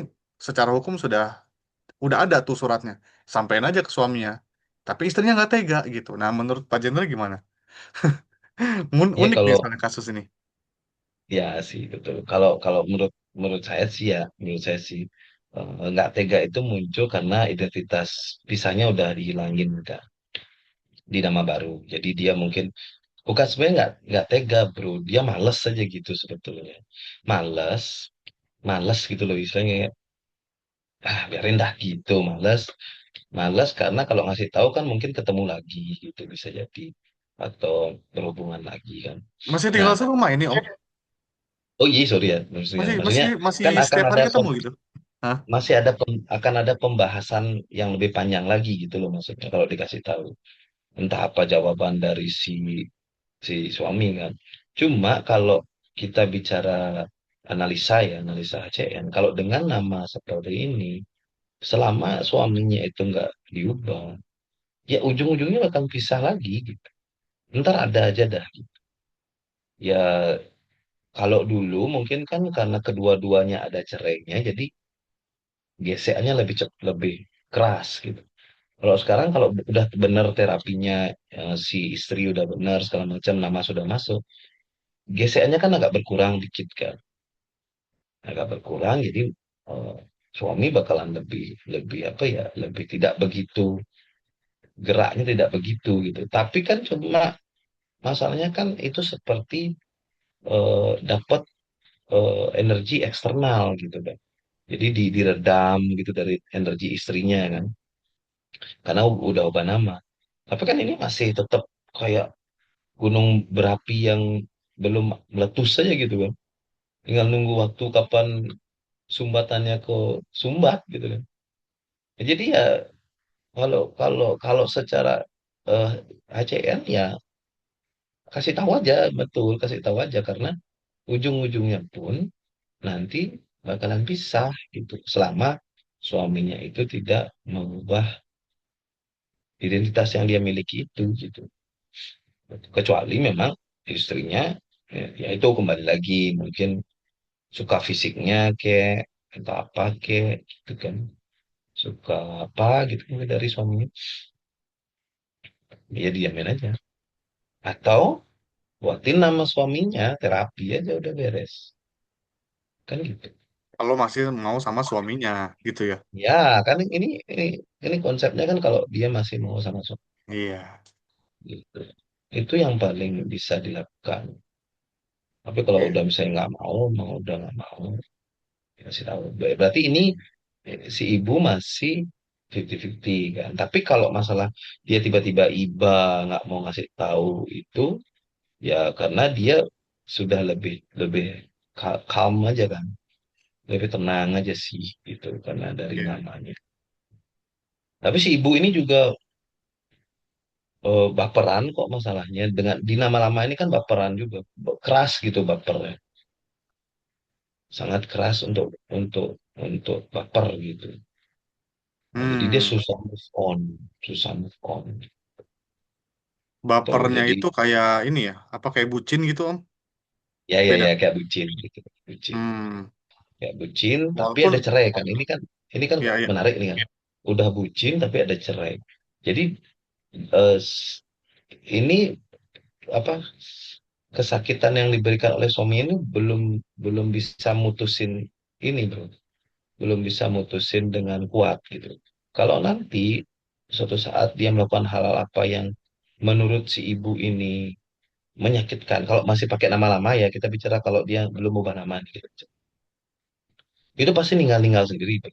secara hukum udah ada tuh suratnya, sampein aja ke suaminya. Tapi istrinya nggak tega gitu. Nah, menurut Pak Jendra gimana? Ya Unik nih kalau soalnya kasus ini. ya sih betul. Kalau kalau menurut menurut saya sih ya, menurut saya sih nggak tega itu muncul karena identitas pisahnya udah dihilangin kan di nama baru. Jadi dia mungkin bukan sebenarnya nggak tega bro, dia males aja gitu sebetulnya. Males, males gitu loh istilahnya. Biarin dah gitu, males. Males karena kalau ngasih tahu kan mungkin ketemu lagi gitu bisa jadi atau berhubungan lagi kan. Masih Nah, tinggal serumah ini, Om. oh iya sorry ya, maksudnya, Masih masih maksudnya masih kan akan setiap hari ada ketemu gitu. Hah? masih ada akan ada pembahasan yang lebih panjang lagi gitu loh maksudnya kalau dikasih tahu. Entah apa jawaban dari si si suami kan. Cuma kalau kita bicara analisa ya, analisa HCN, kalau dengan nama seperti ini, selama suaminya itu nggak diubah, ya ujung-ujungnya akan pisah lagi gitu. Ntar ada aja dah. Ya kalau dulu mungkin kan karena kedua-duanya ada cerainya, jadi geseknya lebih cepat, lebih keras gitu. Kalau sekarang kalau udah benar terapinya, si istri udah benar segala macam, nama sudah masuk, geseknya kan agak berkurang dikit kan, agak berkurang. Jadi eh, suami bakalan lebih lebih apa ya, lebih tidak begitu geraknya tidak begitu gitu. Tapi kan cuma masalahnya kan itu seperti dapat energi eksternal gitu kan. Jadi diredam gitu dari energi istrinya kan, karena udah ubah nama. Tapi kan ini masih tetap kayak gunung berapi yang belum meletus saja gitu kan. Tinggal nunggu waktu kapan sumbatannya ke sumbat gitu kan. Jadi ya kalau kalau kalau secara eh, HCN ya kasih tahu aja, betul kasih tahu aja karena ujung-ujungnya pun nanti bakalan pisah gitu selama suaminya itu tidak mengubah identitas yang dia miliki itu gitu. Kecuali memang istrinya ya itu kembali lagi mungkin suka fisiknya kayak atau apa kayak gitu kan, suka apa gitu mungkin dari suaminya, ya diamin aja atau buatin nama suaminya terapi aja udah beres kan gitu. Kalau masih mau sama suaminya gitu ya. Ya kan ini konsepnya kan kalau dia masih mau sama suami Iya. gitu, itu yang paling bisa dilakukan. Tapi kalau Iya. udah misalnya nggak mau, mau udah nggak mau, Kasih tahu. Berarti ini si ibu masih 50-50 kan. Tapi kalau masalah dia tiba-tiba iba nggak mau ngasih tahu itu, ya karena dia sudah lebih lebih calm aja kan, lebih tenang aja sih gitu karena dari Iya. namanya. Tapi si ibu ini juga baperan kok masalahnya dengan di nama lama ini kan baperan juga, keras gitu bapernya, sangat keras untuk baper gitu. Nah, jadi dia Hmm, susah move on. Tuh, bapernya jadi itu kayak ini ya, apa kayak bucin gitu Om? ya ya ya Beda. kayak bucin gitu, bucin, Hmm, kayak bucin. Tapi ada walaupun cerai kan. Ini kan ya ya. menarik nih kan. Udah bucin tapi ada cerai. Jadi eh, s- ini apa kesakitan yang diberikan oleh suami ini belum belum bisa mutusin ini bro, belum bisa mutusin dengan kuat gitu. Kalau nanti suatu saat dia melakukan hal-hal apa yang menurut si ibu ini menyakitkan, kalau masih pakai nama lama ya kita bicara, kalau dia belum ubah nama gitu, itu pasti ninggal-ninggal sendiri bro.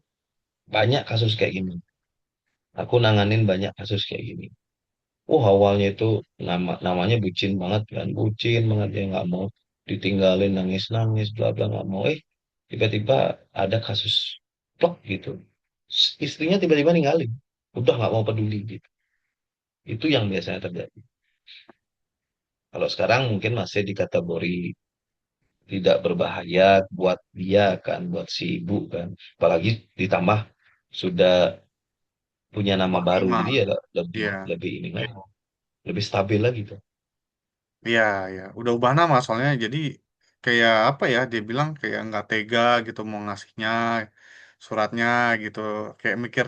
Banyak kasus kayak gini, aku nanganin banyak kasus kayak gini. Awalnya itu namanya bucin banget kan, bucin banget dia nggak mau ditinggalin, nangis-nangis, bla bla nggak mau. Tiba-tiba ada kasus plok gitu. Istrinya tiba-tiba ninggalin, udah nggak mau peduli gitu. Itu yang biasanya terjadi. Kalau sekarang mungkin masih di kategori tidak berbahaya buat dia kan, buat si ibu kan. Apalagi ditambah sudah punya nama Wah, baru, lama. jadi ya lebih Iya, lebih ini lagi, lebih stabil lagi tuh. iya, iya. Udah ubah nama soalnya jadi kayak apa ya? Dia bilang kayak nggak tega gitu mau ngasihnya suratnya gitu. Kayak mikir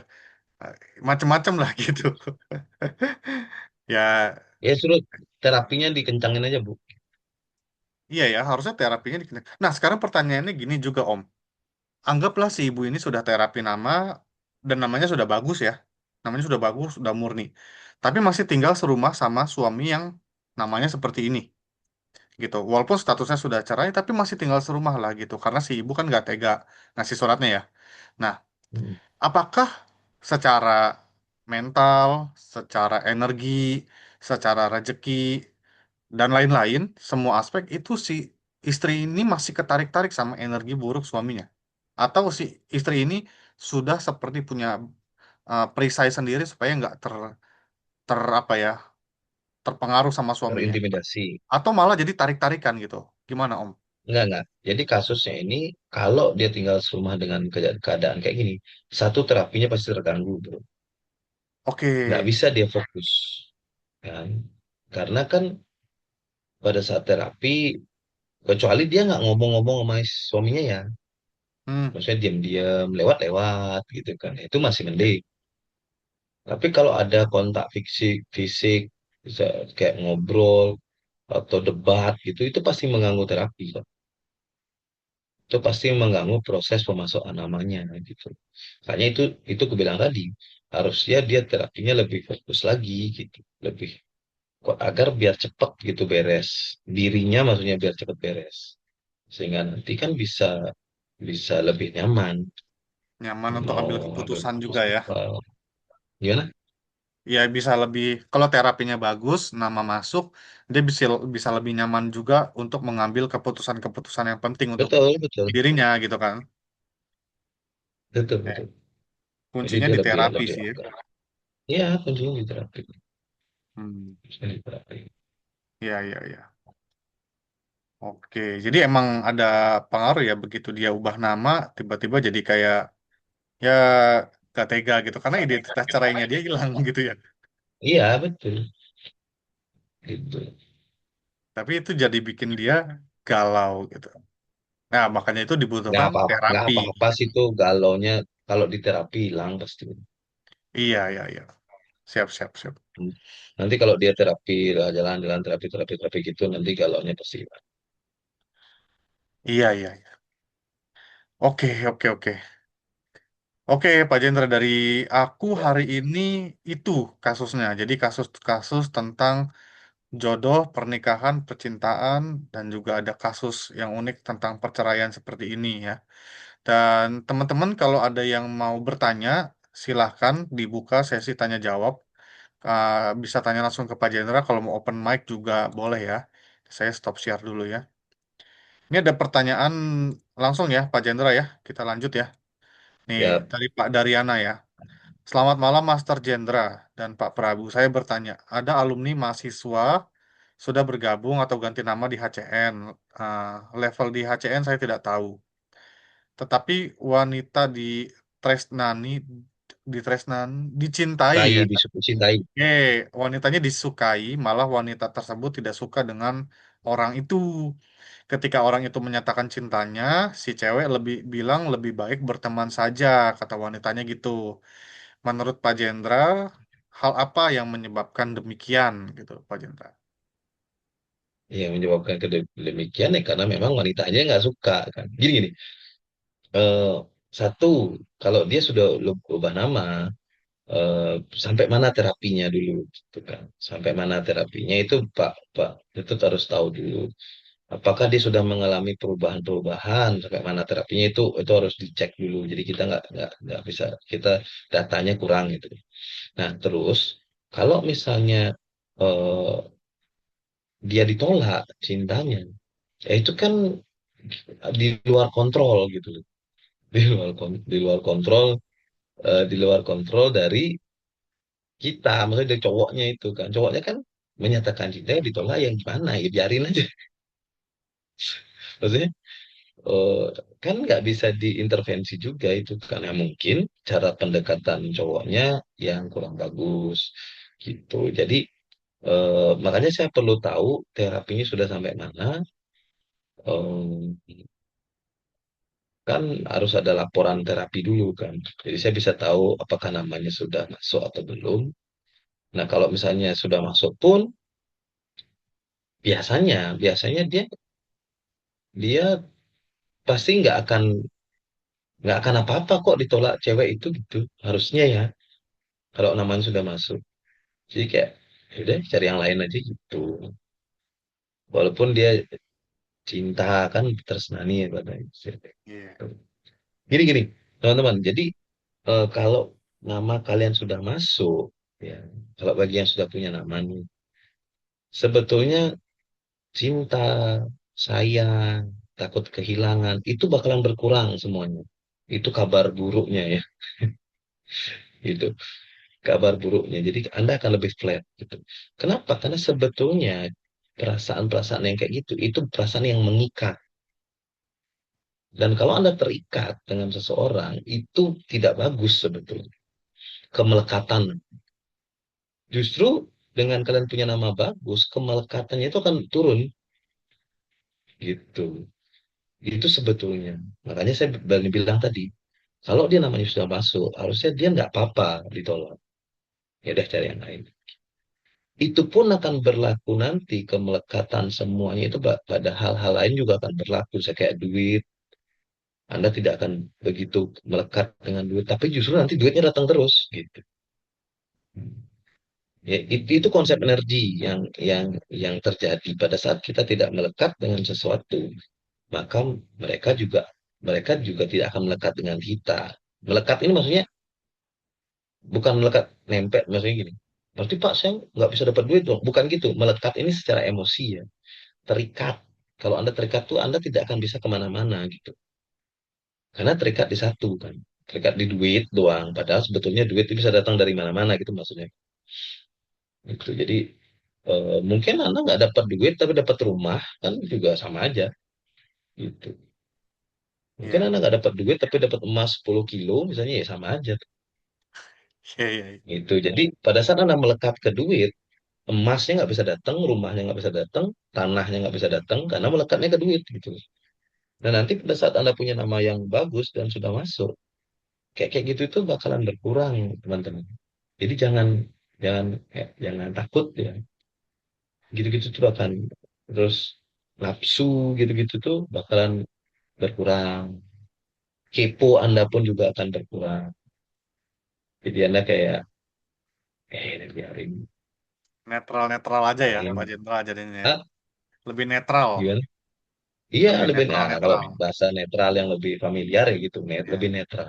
eh, macem-macem lah gitu. Ya, Ya suruh terapinya dikencangin aja bu. iya ya, harusnya terapinya di. Nah, sekarang pertanyaannya gini juga, Om. Anggaplah si ibu ini sudah terapi nama dan namanya sudah bagus ya. Namanya sudah bagus, sudah murni. Tapi masih tinggal serumah sama suami yang namanya seperti ini gitu. Walaupun statusnya sudah cerai tapi masih tinggal serumah lah gitu. Karena si ibu kan nggak tega ngasih suratnya ya. Nah, Hmm. apakah secara mental, secara energi, secara rezeki dan lain-lain, semua aspek itu si istri ini masih ketarik-tarik sama energi buruk suaminya? Atau si istri ini sudah seperti punya perisai sendiri supaya nggak ter apa ya terpengaruh sama suaminya? Terintimidasi. Atau malah jadi tarik-tarikan gitu? Gimana Om? Enggak. Jadi kasusnya ini, kalau dia tinggal serumah dengan keadaan kayak gini, satu terapinya pasti terganggu, bro. Oke, Nggak bisa dia fokus, kan? Karena kan pada saat terapi, kecuali dia nggak ngomong-ngomong sama suaminya ya, hmm, maksudnya diam-diam, lewat-lewat gitu kan, itu masih mending. Tapi kalau ada kontak fisik, fisik, bisa kayak ngobrol atau debat gitu, itu pasti mengganggu terapi, kan? Itu pasti mengganggu proses pemasukan namanya gitu. Makanya itu aku bilang tadi, harusnya dia terapinya lebih fokus lagi gitu, lebih kok agar biar cepet gitu beres. Dirinya maksudnya biar cepet beres. Sehingga nanti kan bisa bisa lebih nyaman nyaman untuk mau ambil ambil keputusan juga keputusan ya. apa. Gimana? Ya bisa lebih, kalau terapinya bagus, nama masuk, dia bisa bisa lebih nyaman juga untuk mengambil keputusan-keputusan yang penting untuk Betul, betul, dirinya gitu kan. betul, Eh, betul. Jadi kuncinya dia di lebih terapi lebih sih ya. lega. Iya, kuncinya di terapi. Hmm, Kuncinya di terapi. iya, iya, iya. Oke, jadi emang ada pengaruh ya begitu dia ubah nama, tiba-tiba jadi kayak ya gak tega gitu, karena identitas cerainya dia hilang gitu ya. Iya, betul. Gitu. Tapi itu jadi bikin dia galau gitu. Nah, makanya itu Nggak dibutuhkan apa nggak terapi. apa-apa sih tuh galaunya, kalau di terapi hilang pasti. Iya, iya, iya. Siap, siap, siap. Nanti kalau dia terapi jalan-jalan terapi gitu nanti galaunya pasti hilang. Iya, iya, iya. Oke, oke, oke. Oke, Pak Jendra, dari aku hari ini itu kasusnya. Jadi kasus-kasus tentang jodoh, pernikahan, percintaan, dan juga ada kasus yang unik tentang perceraian seperti ini ya. Dan teman-teman kalau ada yang mau bertanya, silahkan dibuka sesi tanya jawab. Bisa tanya langsung ke Pak Jendra. Kalau mau open mic juga boleh ya. Saya stop share dulu ya. Ini ada pertanyaan langsung ya, Pak Jendra ya. Kita lanjut ya. Nih, Ya, dari Pak Daryana ya. Selamat malam Master Jendra dan Pak Prabu. Saya bertanya, ada alumni mahasiswa sudah bergabung atau ganti nama di HCN? Level di HCN saya tidak tahu. Tetapi wanita Tresnani, di Tresnani, dicintai cintai, ya. cintai. Wanitanya disukai, malah wanita tersebut tidak suka dengan orang itu. Ketika orang itu menyatakan cintanya, si cewek lebih bilang lebih baik berteman saja, kata wanitanya gitu. Menurut Pak Jendra, hal apa yang menyebabkan demikian gitu, Pak Jendra? Yang menyebabkan demikian ya karena memang wanitanya nggak suka kan. Gini gini. eh, Satu, kalau dia sudah ubah nama, eh, sampai mana terapinya dulu, gitu kan? Sampai mana terapinya itu Pak itu harus tahu dulu. Apakah dia sudah mengalami perubahan-perubahan, sampai mana terapinya itu harus dicek dulu. Jadi kita nggak bisa, kita datanya kurang gitu. Nah terus kalau misalnya eh, dia ditolak cintanya, ya itu kan di luar kontrol gitu loh. Di luar kontrol dari kita, maksudnya dari cowoknya itu kan. Cowoknya kan menyatakan cinta ditolak yang gimana ya biarin aja. Maksudnya eh, kan nggak bisa diintervensi juga itu karena mungkin cara pendekatan cowoknya yang kurang bagus gitu. Jadi makanya saya perlu tahu terapinya sudah sampai mana. Eh, kan harus ada laporan terapi dulu kan. Jadi saya bisa tahu apakah namanya sudah masuk atau belum. Nah, kalau misalnya sudah masuk pun biasanya dia dia pasti nggak akan apa-apa kok ditolak cewek itu gitu. Harusnya ya kalau namanya sudah masuk. Jadi kayak ya udah cari yang lain aja gitu. Walaupun dia cinta kan tersenani ya katanya. Iya. Gini gini, teman-teman. Jadi kalau nama kalian sudah masuk ya, kalau bagi yang sudah punya nama nih, sebetulnya cinta, sayang, takut kehilangan, itu bakalan berkurang semuanya. Itu kabar buruknya ya, itu kabar buruknya. Jadi Anda akan lebih flat gitu. Kenapa? Karena sebetulnya perasaan-perasaan yang kayak gitu, itu perasaan yang mengikat. Dan kalau Anda terikat dengan seseorang, itu tidak bagus sebetulnya. Kemelekatan. Justru dengan kalian punya nama bagus, kemelekatannya itu akan turun gitu. Itu sebetulnya. Makanya saya berani bilang tadi, kalau dia namanya sudah masuk, harusnya dia nggak apa-apa ditolak. Ya udah cari yang lain. Itu pun akan berlaku nanti kemelekatan semuanya itu pada hal-hal lain juga akan berlaku. Saya kayak duit, Anda tidak akan begitu melekat dengan duit, tapi justru nanti duitnya datang terus gitu. Ya, itu konsep energi yang terjadi pada saat kita tidak melekat dengan sesuatu, maka mereka juga tidak akan melekat dengan kita. Melekat ini maksudnya bukan melekat nempel, maksudnya gini. Berarti Pak saya nggak bisa dapat duit dong. Bukan gitu. Melekat ini secara emosi ya. Terikat. Kalau Anda terikat tuh Anda tidak akan bisa kemana-mana gitu. Karena terikat di satu kan. Terikat di duit doang. Padahal sebetulnya duit itu bisa datang dari mana-mana gitu maksudnya. Gitu. Jadi mungkin Anda nggak dapat duit tapi dapat rumah kan juga sama aja gitu. Mungkin Iya. Anda nggak dapat duit tapi dapat emas 10 kilo misalnya ya sama aja. Iya, iya, iya. Gitu. Jadi pada saat Anda melekat ke duit, emasnya nggak bisa datang, rumahnya nggak bisa datang, tanahnya nggak bisa datang karena melekatnya ke duit gitu. Nah nanti pada saat Anda punya nama yang bagus dan sudah masuk, kayak kayak gitu itu bakalan berkurang teman-teman. Jadi jangan jangan jangan takut ya. Gitu-gitu tuh akan terus nafsu gitu-gitu tuh bakalan berkurang. Kepo Anda pun juga akan berkurang. Jadi Anda kayak biarin Netral-netral aja ya, Pak main. Jendra jadinya ya. Ah, Lebih netral. gimana? Iya Lebih lebih, netral nah kalau netral. bahasa netral yang lebih familiar ya gitu, lebih Ya, netral.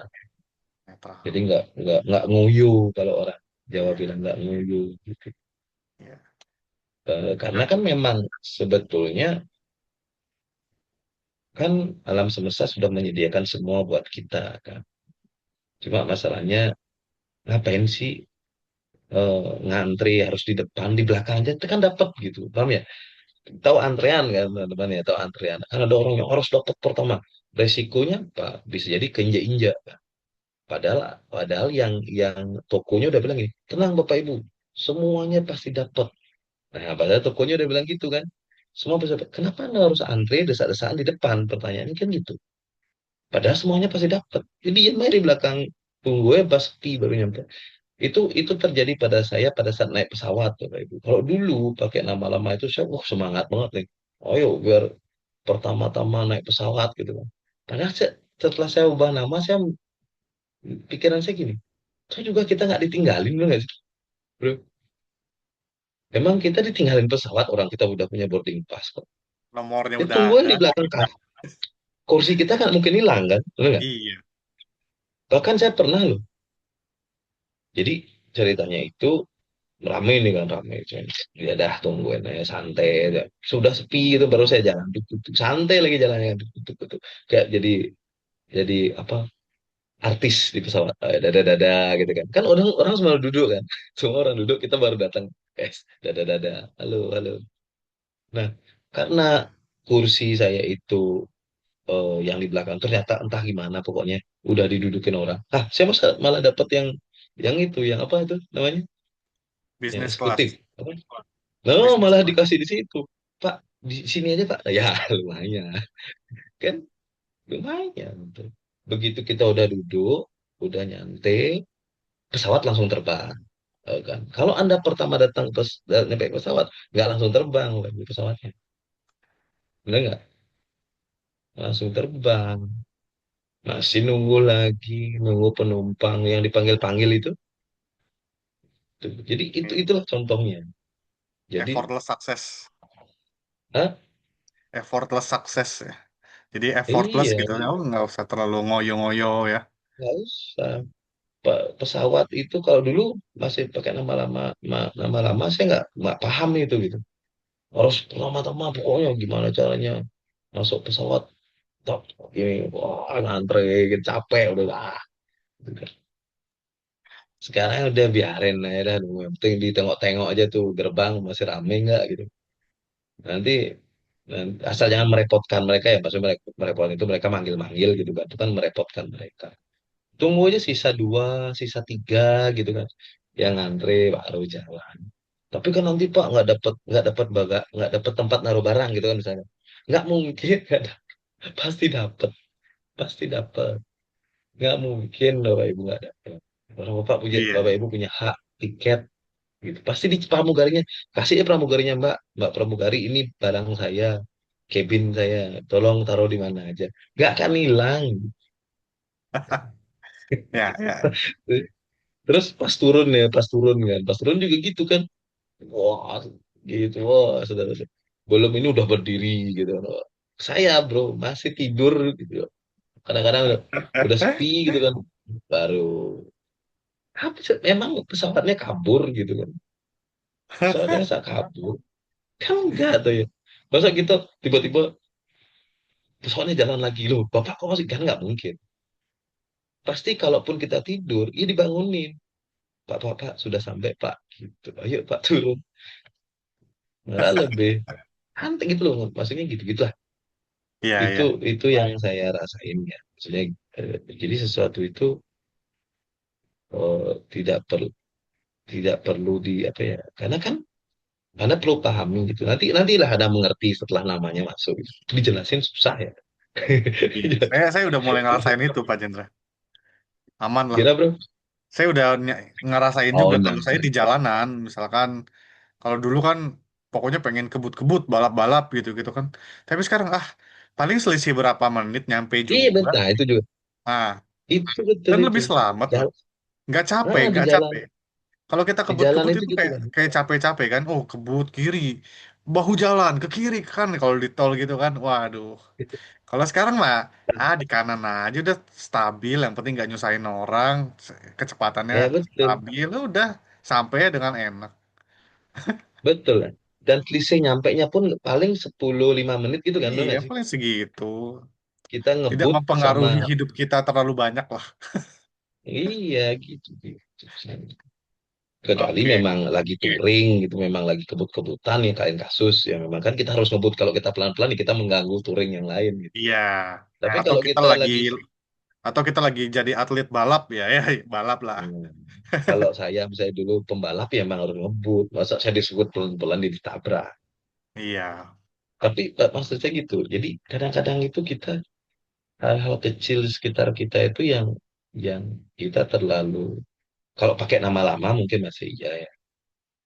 Jadi netral. nggak nguyu kalau orang Jawa Iya, bilang nggak nguyu gitu. iya. Karena kan memang sebetulnya kan alam semesta sudah menyediakan semua buat kita kan. Cuma masalahnya ngapain sih ngantri harus di depan, di belakang aja itu kan dapat gitu, paham ya? Tahu antrean kan teman-teman ya, tahu antrean. Kan ada orang yang harus dapat pertama. Resikonya apa? Bisa jadi keinjak-injak. Padahal padahal yang tokonya udah bilang gini, tenang Bapak Ibu, semuanya pasti dapat. Nah, padahal tokonya udah bilang gitu kan. Semua pasti dapat. Kenapa Anda harus antre desak-desakan di depan? Pertanyaannya kan gitu. Padahal semuanya pasti dapat. Jadi diam aja di belakang, tunggu ya pasti baru nyampe. Itu terjadi pada saya pada saat naik pesawat Bapak Ibu. Kalau dulu pakai nama lama itu saya wah semangat banget nih. Ayo biar pertama-tama naik pesawat gitu kan. Padahal setelah saya ubah nama, saya pikiran saya gini, saya juga kita nggak ditinggalin bener nggak sih, bro? Emang kita ditinggalin pesawat, orang kita udah punya boarding pass kok. Nomornya Ya udah tunggu aja ada. di belakang kan. Kursi kita kan mungkin hilang kan, bener nggak? Iya. Bahkan saya pernah loh. Jadi ceritanya itu rame nih kan rame. Ya dah tungguin aja santai aja. Sudah sepi itu baru saya jalan. Duk, duk, duk. Santai lagi jalannya. Duk, duk, duk, duk. Kayak jadi apa artis di pesawat. Dada dada gitu kan. Kan orang orang semua duduk kan. Semua orang duduk kita baru datang. Guys, dada dada. Halo halo. Nah, karena kursi saya itu yang di belakang ternyata entah gimana pokoknya udah didudukin orang. Ah, saya malah dapat yang itu, yang apa itu namanya? Yang Bisnis eksekutif. kelas. Apa? No, Bisnis malah kelas. dikasih di situ. Pak, di sini aja, Pak. Ya, lumayan. Kan lumayan tuh. Begitu kita udah duduk, udah nyantai, pesawat langsung terbang. Kan. Kalau Anda pertama datang naik pesawat, nggak langsung terbang lagi pesawatnya. Benar nggak? Langsung terbang. Masih nunggu lagi, nunggu penumpang yang dipanggil-panggil itu. Tuh. Jadi itulah contohnya. Jadi, Effortless success. ah, Effortless success ya. Jadi effortless iya, gitu ya. Oh, nggak usah terlalu ngoyo-ngoyo ya. nggak usah. Pesawat itu kalau dulu masih pakai nama lama, nama lama saya nggak paham itu gitu. Harus pertama-tama pokoknya gimana caranya masuk pesawat, tak ini wah ngantre gitu, capek udah gitu kan. Sekarang udah biarin aja dah, yang penting ditengok-tengok aja tuh gerbang masih rame nggak gitu. Nanti, asal jangan merepotkan mereka ya, maksudnya merepotkan itu mereka manggil-manggil gitu kan, itu kan merepotkan mereka. Tunggu aja sisa dua, sisa tiga gitu kan, yang ngantre baru jalan. Tapi kan nanti Pak nggak dapat tempat naruh barang gitu kan misalnya. Nggak mungkin, nggak ada. Pasti dapat, pasti dapat. Nggak mungkin Bapak Ibu nggak dapat. Orang Bapak Iya. Ibu punya hak tiket gitu. Pasti di pramugarinya kasih ya pramugarinya Mbak pramugari ini barang saya, cabin saya, tolong taruh di mana aja. Nggak akan hilang. Ya, ya. Terus pas turun kan, pas turun juga gitu kan. Wah, gitu. Wah, saudara. Belum ini udah berdiri gitu. Saya bro masih tidur gitu. Kadang-kadang udah sepi gitu kan. Baru memang pesawatnya kabur gitu kan. Pesawatnya masa kabur. Kan enggak tuh ya. Masa kita tiba-tiba pesawatnya jalan lagi loh. Bapak kok masih kan nggak mungkin. Pasti kalaupun kita tidur, ya dibangunin. Pak, sudah sampai Pak. Gitu. Ayo Pak turun. Malah lebih hantik gitu loh. Maksudnya gitu-gitu Iya, itu iya. itu yang saya rasain ya maksudnya jadi sesuatu itu tidak perlu di apa ya karena kan anda perlu pahami gitu nantilah Anda mengerti setelah namanya masuk gitu. Dijelasin susah ya. Iya. Saya udah mulai ngerasain itu, Pak Jendra. Aman lah. Kira bro. Saya udah ngerasain Oh juga kalau saya enggak. di jalanan, misalkan kalau dulu kan pokoknya pengen kebut-kebut balap-balap gitu-gitu kan. Tapi sekarang paling selisih berapa menit nyampe Iya juga. betul. Nah, itu juga Ah, itu betul kan itu lebih selamat lah. jalan Nggak capek, nah, di nggak jalan capek. Kalau kita Di jalan kebut-kebut itu itu gitu kayak kan. kayak capek-capek kan. Oh, kebut kiri, bahu jalan ke kiri kan kalau di tol gitu kan. Waduh. Kalau sekarang mah di kanan aja udah stabil, yang penting nggak nyusahin orang, kecepatannya Ya betul, stabil, udah sampai dengan enak. betul kan. Dan klise nyampe nya pun paling 10-5 menit gitu kan, bener Iya, nggak sih? paling segitu. Kita Tidak ngebut sama, mempengaruhi hidup kita terlalu banyak lah. iya gitu, gitu. Kecuali Oke. memang lagi touring gitu, memang lagi kebut-kebutan ya kain kasus ya memang kan kita harus ngebut kalau kita pelan-pelan ya kita mengganggu touring yang lain gitu. Iya. Nah, Tapi atau kalau kita kita lagi lagi, jadi atlet balap ya, ya balap lah. hmm, kalau saya misalnya dulu pembalap ya memang harus ngebut, masa saya disebut pelan-pelan ditabrak. Iya. Tapi maksud saya gitu. Jadi kadang-kadang itu kita hal-hal kecil di sekitar kita itu yang kita terlalu, kalau pakai nama lama mungkin masih iya ya.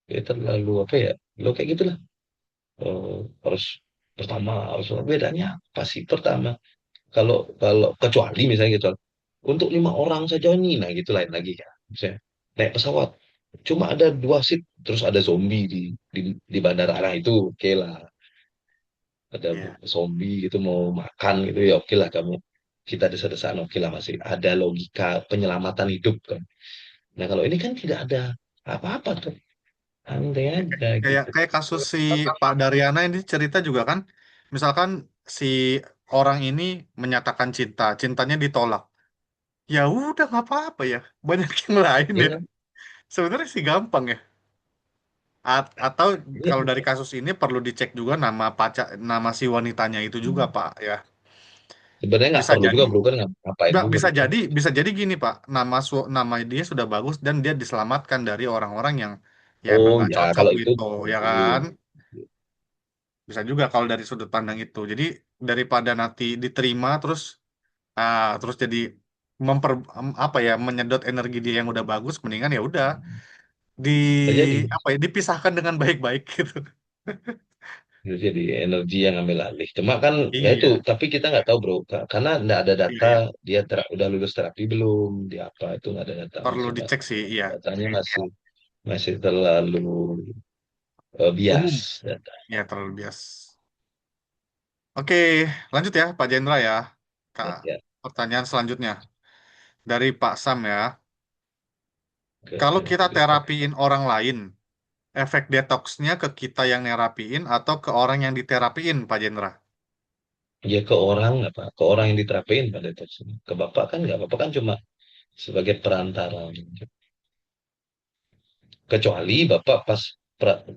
Kita terlalu apa ya? Lo kayak gitulah. Eh, harus pertama harus bedanya apa sih pertama? Kalau kalau kecuali misalnya gitu untuk 5 orang saja nih, nah gitu lain lagi kan. Misalnya naik pesawat cuma ada 2 seat terus ada zombie di bandara, nah itu oke lah. Ada Iya. zombie gitu mau makan gitu ya oke lah kamu, kita desa-desaan oke lah masih ada logika penyelamatan hidup kan. Nah kalau ini kan tidak ada apa-apa tuh, andai Ya, aja kayak gitu. kayak kasus si Pak Daryana ini cerita juga kan, misalkan si orang ini menyatakan cinta, cintanya ditolak. Ya udah nggak apa-apa ya, banyak yang lain Iya ya. kan? Sebenarnya sih gampang ya. Atau Iya. kalau dari kasus ini perlu dicek juga nama pacar, nama si wanitanya itu juga Hmm. Pak ya. Sebenarnya nggak Bisa perlu jadi juga bro kan ngapain juga bisa gitu. jadi gini Pak, nama dia sudah bagus dan dia diselamatkan dari orang-orang yang ya emang Oh nggak ya cocok kalau itu gitu ya betul. kan. Bisa juga kalau dari sudut pandang itu. Jadi daripada nanti diterima terus jadi apa ya, menyedot energi dia yang udah bagus, mendingan ya udah di Terjadi. apa ya, dipisahkan dengan baik-baik gitu. Jadi energi yang ambil alih. Cuma kan ya itu, Iya, tapi kita nggak tahu bro, karena nggak ada iya, data iya. dia udah lulus terapi belum, di apa itu nggak ada data, Perlu masih dicek sih, iya. datanya masih masih terlalu Umum, bias data. ya terlalu bias. Oke, lanjut ya Pak Jendra ya. Kak, Ya, pertanyaan selanjutnya dari Pak Sam ya. Kalau kita oke. terapiin orang lain, efek detoksnya ke kita yang nerapiin atau ke orang yang diterapiin, Pak Jendra? Ya ke orang apa? Ke orang yang diterapin pada itu. Ke bapak kan nggak, bapak kan cuma sebagai perantara. Kecuali bapak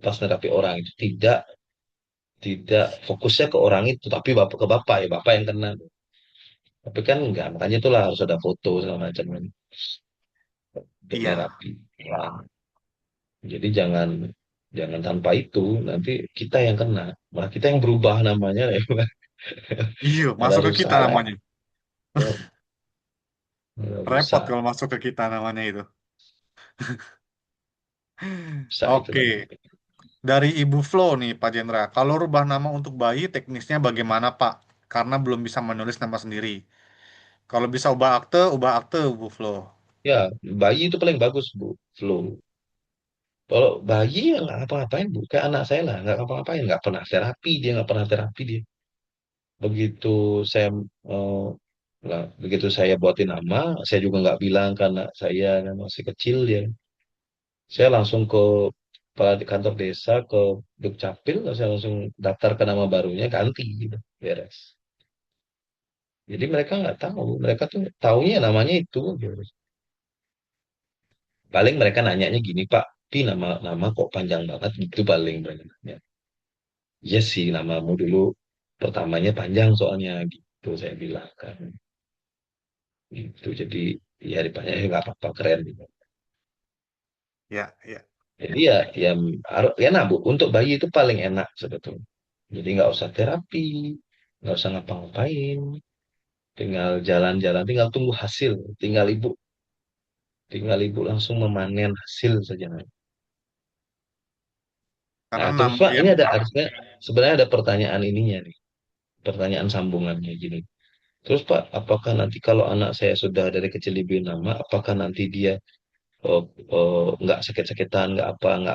pas nerapi orang itu tidak tidak fokusnya ke orang itu, tapi bapak ke bapak ya bapak yang kena. Tapi kan enggak, makanya itulah harus ada foto segala macam kan untuk Iya, nerapi orang. Jadi jangan jangan tanpa itu nanti kita yang kena, malah kita yang berubah namanya ya, iya, malah masuk ke kita rusak lah. namanya. Ya, malah Repot rusak, kalau masuk ke kita namanya itu. rusak itu Oke, namanya. dari Ibu Flo nih, Pak Jendra. Kalau rubah nama untuk bayi, teknisnya bagaimana, Pak? Karena belum bisa menulis nama sendiri. Kalau bisa ubah akte, Bu Flo. Ya, bayi itu paling bagus Bu, flu. Kalau bayi ya nggak ngapa-ngapain Bu, kayak anak saya lah nggak ngapa-ngapain, nggak pernah terapi dia, nggak pernah terapi dia. Begitu saya eh, begitu saya buatin nama, saya juga nggak bilang karena saya kan masih kecil dia. Saya langsung ke kantor desa, ke Dukcapil, saya langsung daftar ke nama barunya, ganti gitu, beres. Jadi mereka nggak tahu, mereka tuh taunya namanya itu, gitu. Paling mereka nanyanya gini, Pak, Pi nama kok panjang banget gitu paling mereka nanya. Iya sih, namamu dulu pertamanya panjang soalnya gitu, saya bilang kan. Gitu, jadi ya dipanggil nggak apa-apa keren gitu. Ya, ya. Jadi ya ya nah Bu, untuk bayi itu paling enak sebetulnya. Jadi nggak usah terapi, nggak usah ngapa-ngapain, tinggal jalan-jalan, tinggal ibu langsung memanen hasil saja. Nah Karena terus nama Pak, ya, ini ada harusnya sebenarnya ada pertanyaan ininya nih, pertanyaan sambungannya gini. Terus Pak, apakah nanti kalau anak saya sudah dari kecil diberi nama, apakah nanti dia oh, nggak sakit-sakitan, nggak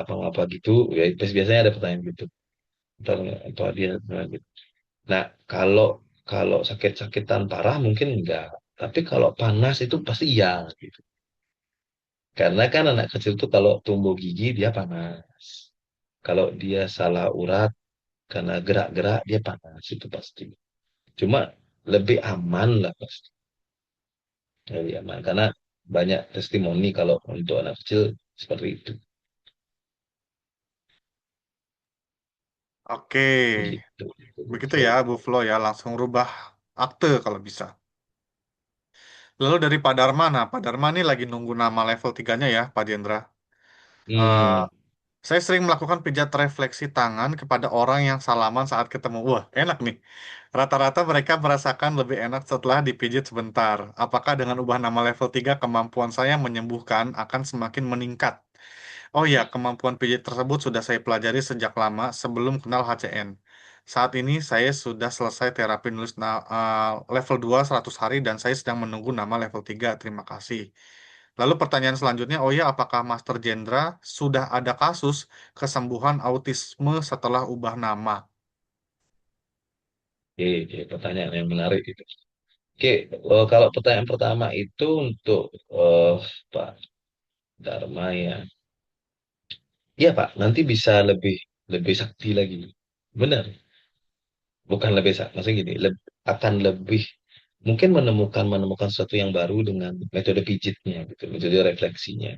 apa-apa gitu. Ya, biasanya ada pertanyaan gitu. Ntar, apa dia nah, gitu. Nah, kalau kalau sakit-sakitan parah mungkin enggak. Tapi kalau panas itu pasti iya gitu. Karena kan anak kecil tuh kalau tumbuh gigi dia panas. Kalau dia salah urat karena gerak-gerak dia panas itu pasti. Cuma lebih aman lah pasti. Lebih aman karena banyak testimoni kalau untuk anak kecil seperti itu. Oke, Begitu. begitu So, ya Bu Flo ya, langsung rubah akte kalau bisa. Lalu dari Pak Dharma, nah Pak Dharma ini lagi nunggu nama level 3-nya ya Pak Jendra. Eh, hmm, saya sering melakukan pijat refleksi tangan kepada orang yang salaman saat ketemu. Wah, enak nih. Rata-rata mereka merasakan lebih enak setelah dipijit sebentar. Apakah dengan ubah nama level 3 kemampuan saya menyembuhkan akan semakin meningkat? Oh ya, kemampuan pijit tersebut sudah saya pelajari sejak lama sebelum kenal HCN. Saat ini saya sudah selesai terapi nulis level 2 100 hari dan saya sedang menunggu nama level 3. Terima kasih. Lalu pertanyaan selanjutnya, oh ya, apakah Master Jendra sudah ada kasus kesembuhan autisme setelah ubah nama? oke, pertanyaan yang menarik itu. Oke, kalau pertanyaan pertama itu untuk Pak Dharma ya. Iya Pak, nanti bisa lebih lebih sakti lagi. Benar, bukan lebih sakti. Maksudnya gini, akan lebih mungkin menemukan menemukan sesuatu yang baru dengan metode pijitnya, gitu, metode refleksinya.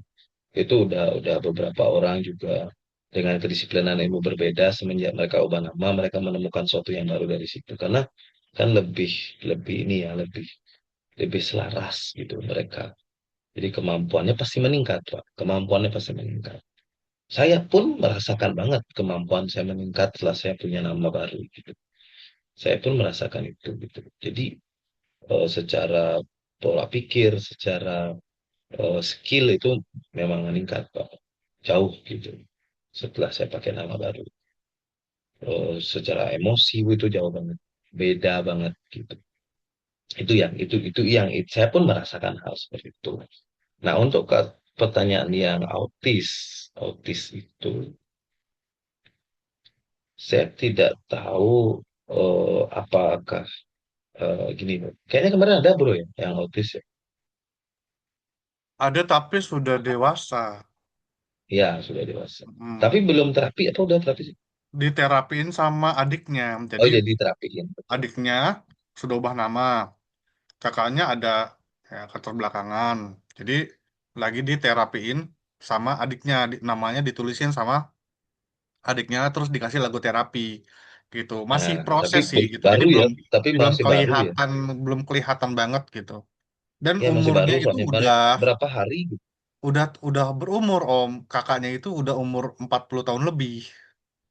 Itu udah beberapa orang juga dengan kedisiplinan ilmu berbeda semenjak mereka ubah nama, mereka menemukan sesuatu yang baru dari situ. Karena kan lebih lebih ini ya, lebih lebih selaras gitu mereka. Jadi kemampuannya pasti meningkat, Pak. Kemampuannya pasti meningkat. Saya pun merasakan banget kemampuan saya meningkat setelah saya punya nama baru gitu. Saya pun merasakan itu gitu. Jadi secara pola pikir, secara skill itu memang meningkat, Pak. Jauh gitu. Setelah saya pakai nama baru. Secara emosi itu jauh banget. Beda banget gitu. Saya pun merasakan hal seperti itu. Nah, untuk pertanyaan yang autis, autis itu saya tidak tahu apakah gini, kayaknya kemarin ada bro ya yang autis ya. Ada tapi sudah dewasa. Ya, sudah dewasa. Tapi Hmm. belum terapi atau udah terapi sih? Diterapiin sama adiknya. Oh, Jadi jadi terapiin. Betul. adiknya sudah ubah nama. Kakaknya ada ya, keterbelakangan. Jadi lagi diterapiin sama adiknya. Namanya ditulisin sama adiknya terus dikasih lagu terapi gitu. Masih Nah, tapi proses sih gitu. Jadi baru ya, belum tapi belum masih baru ya. kelihatan belum kelihatan banget gitu. Dan Ya masih umurnya baru itu soalnya udah berapa hari gitu. udah berumur Om. Kakaknya itu udah umur 40 tahun lebih.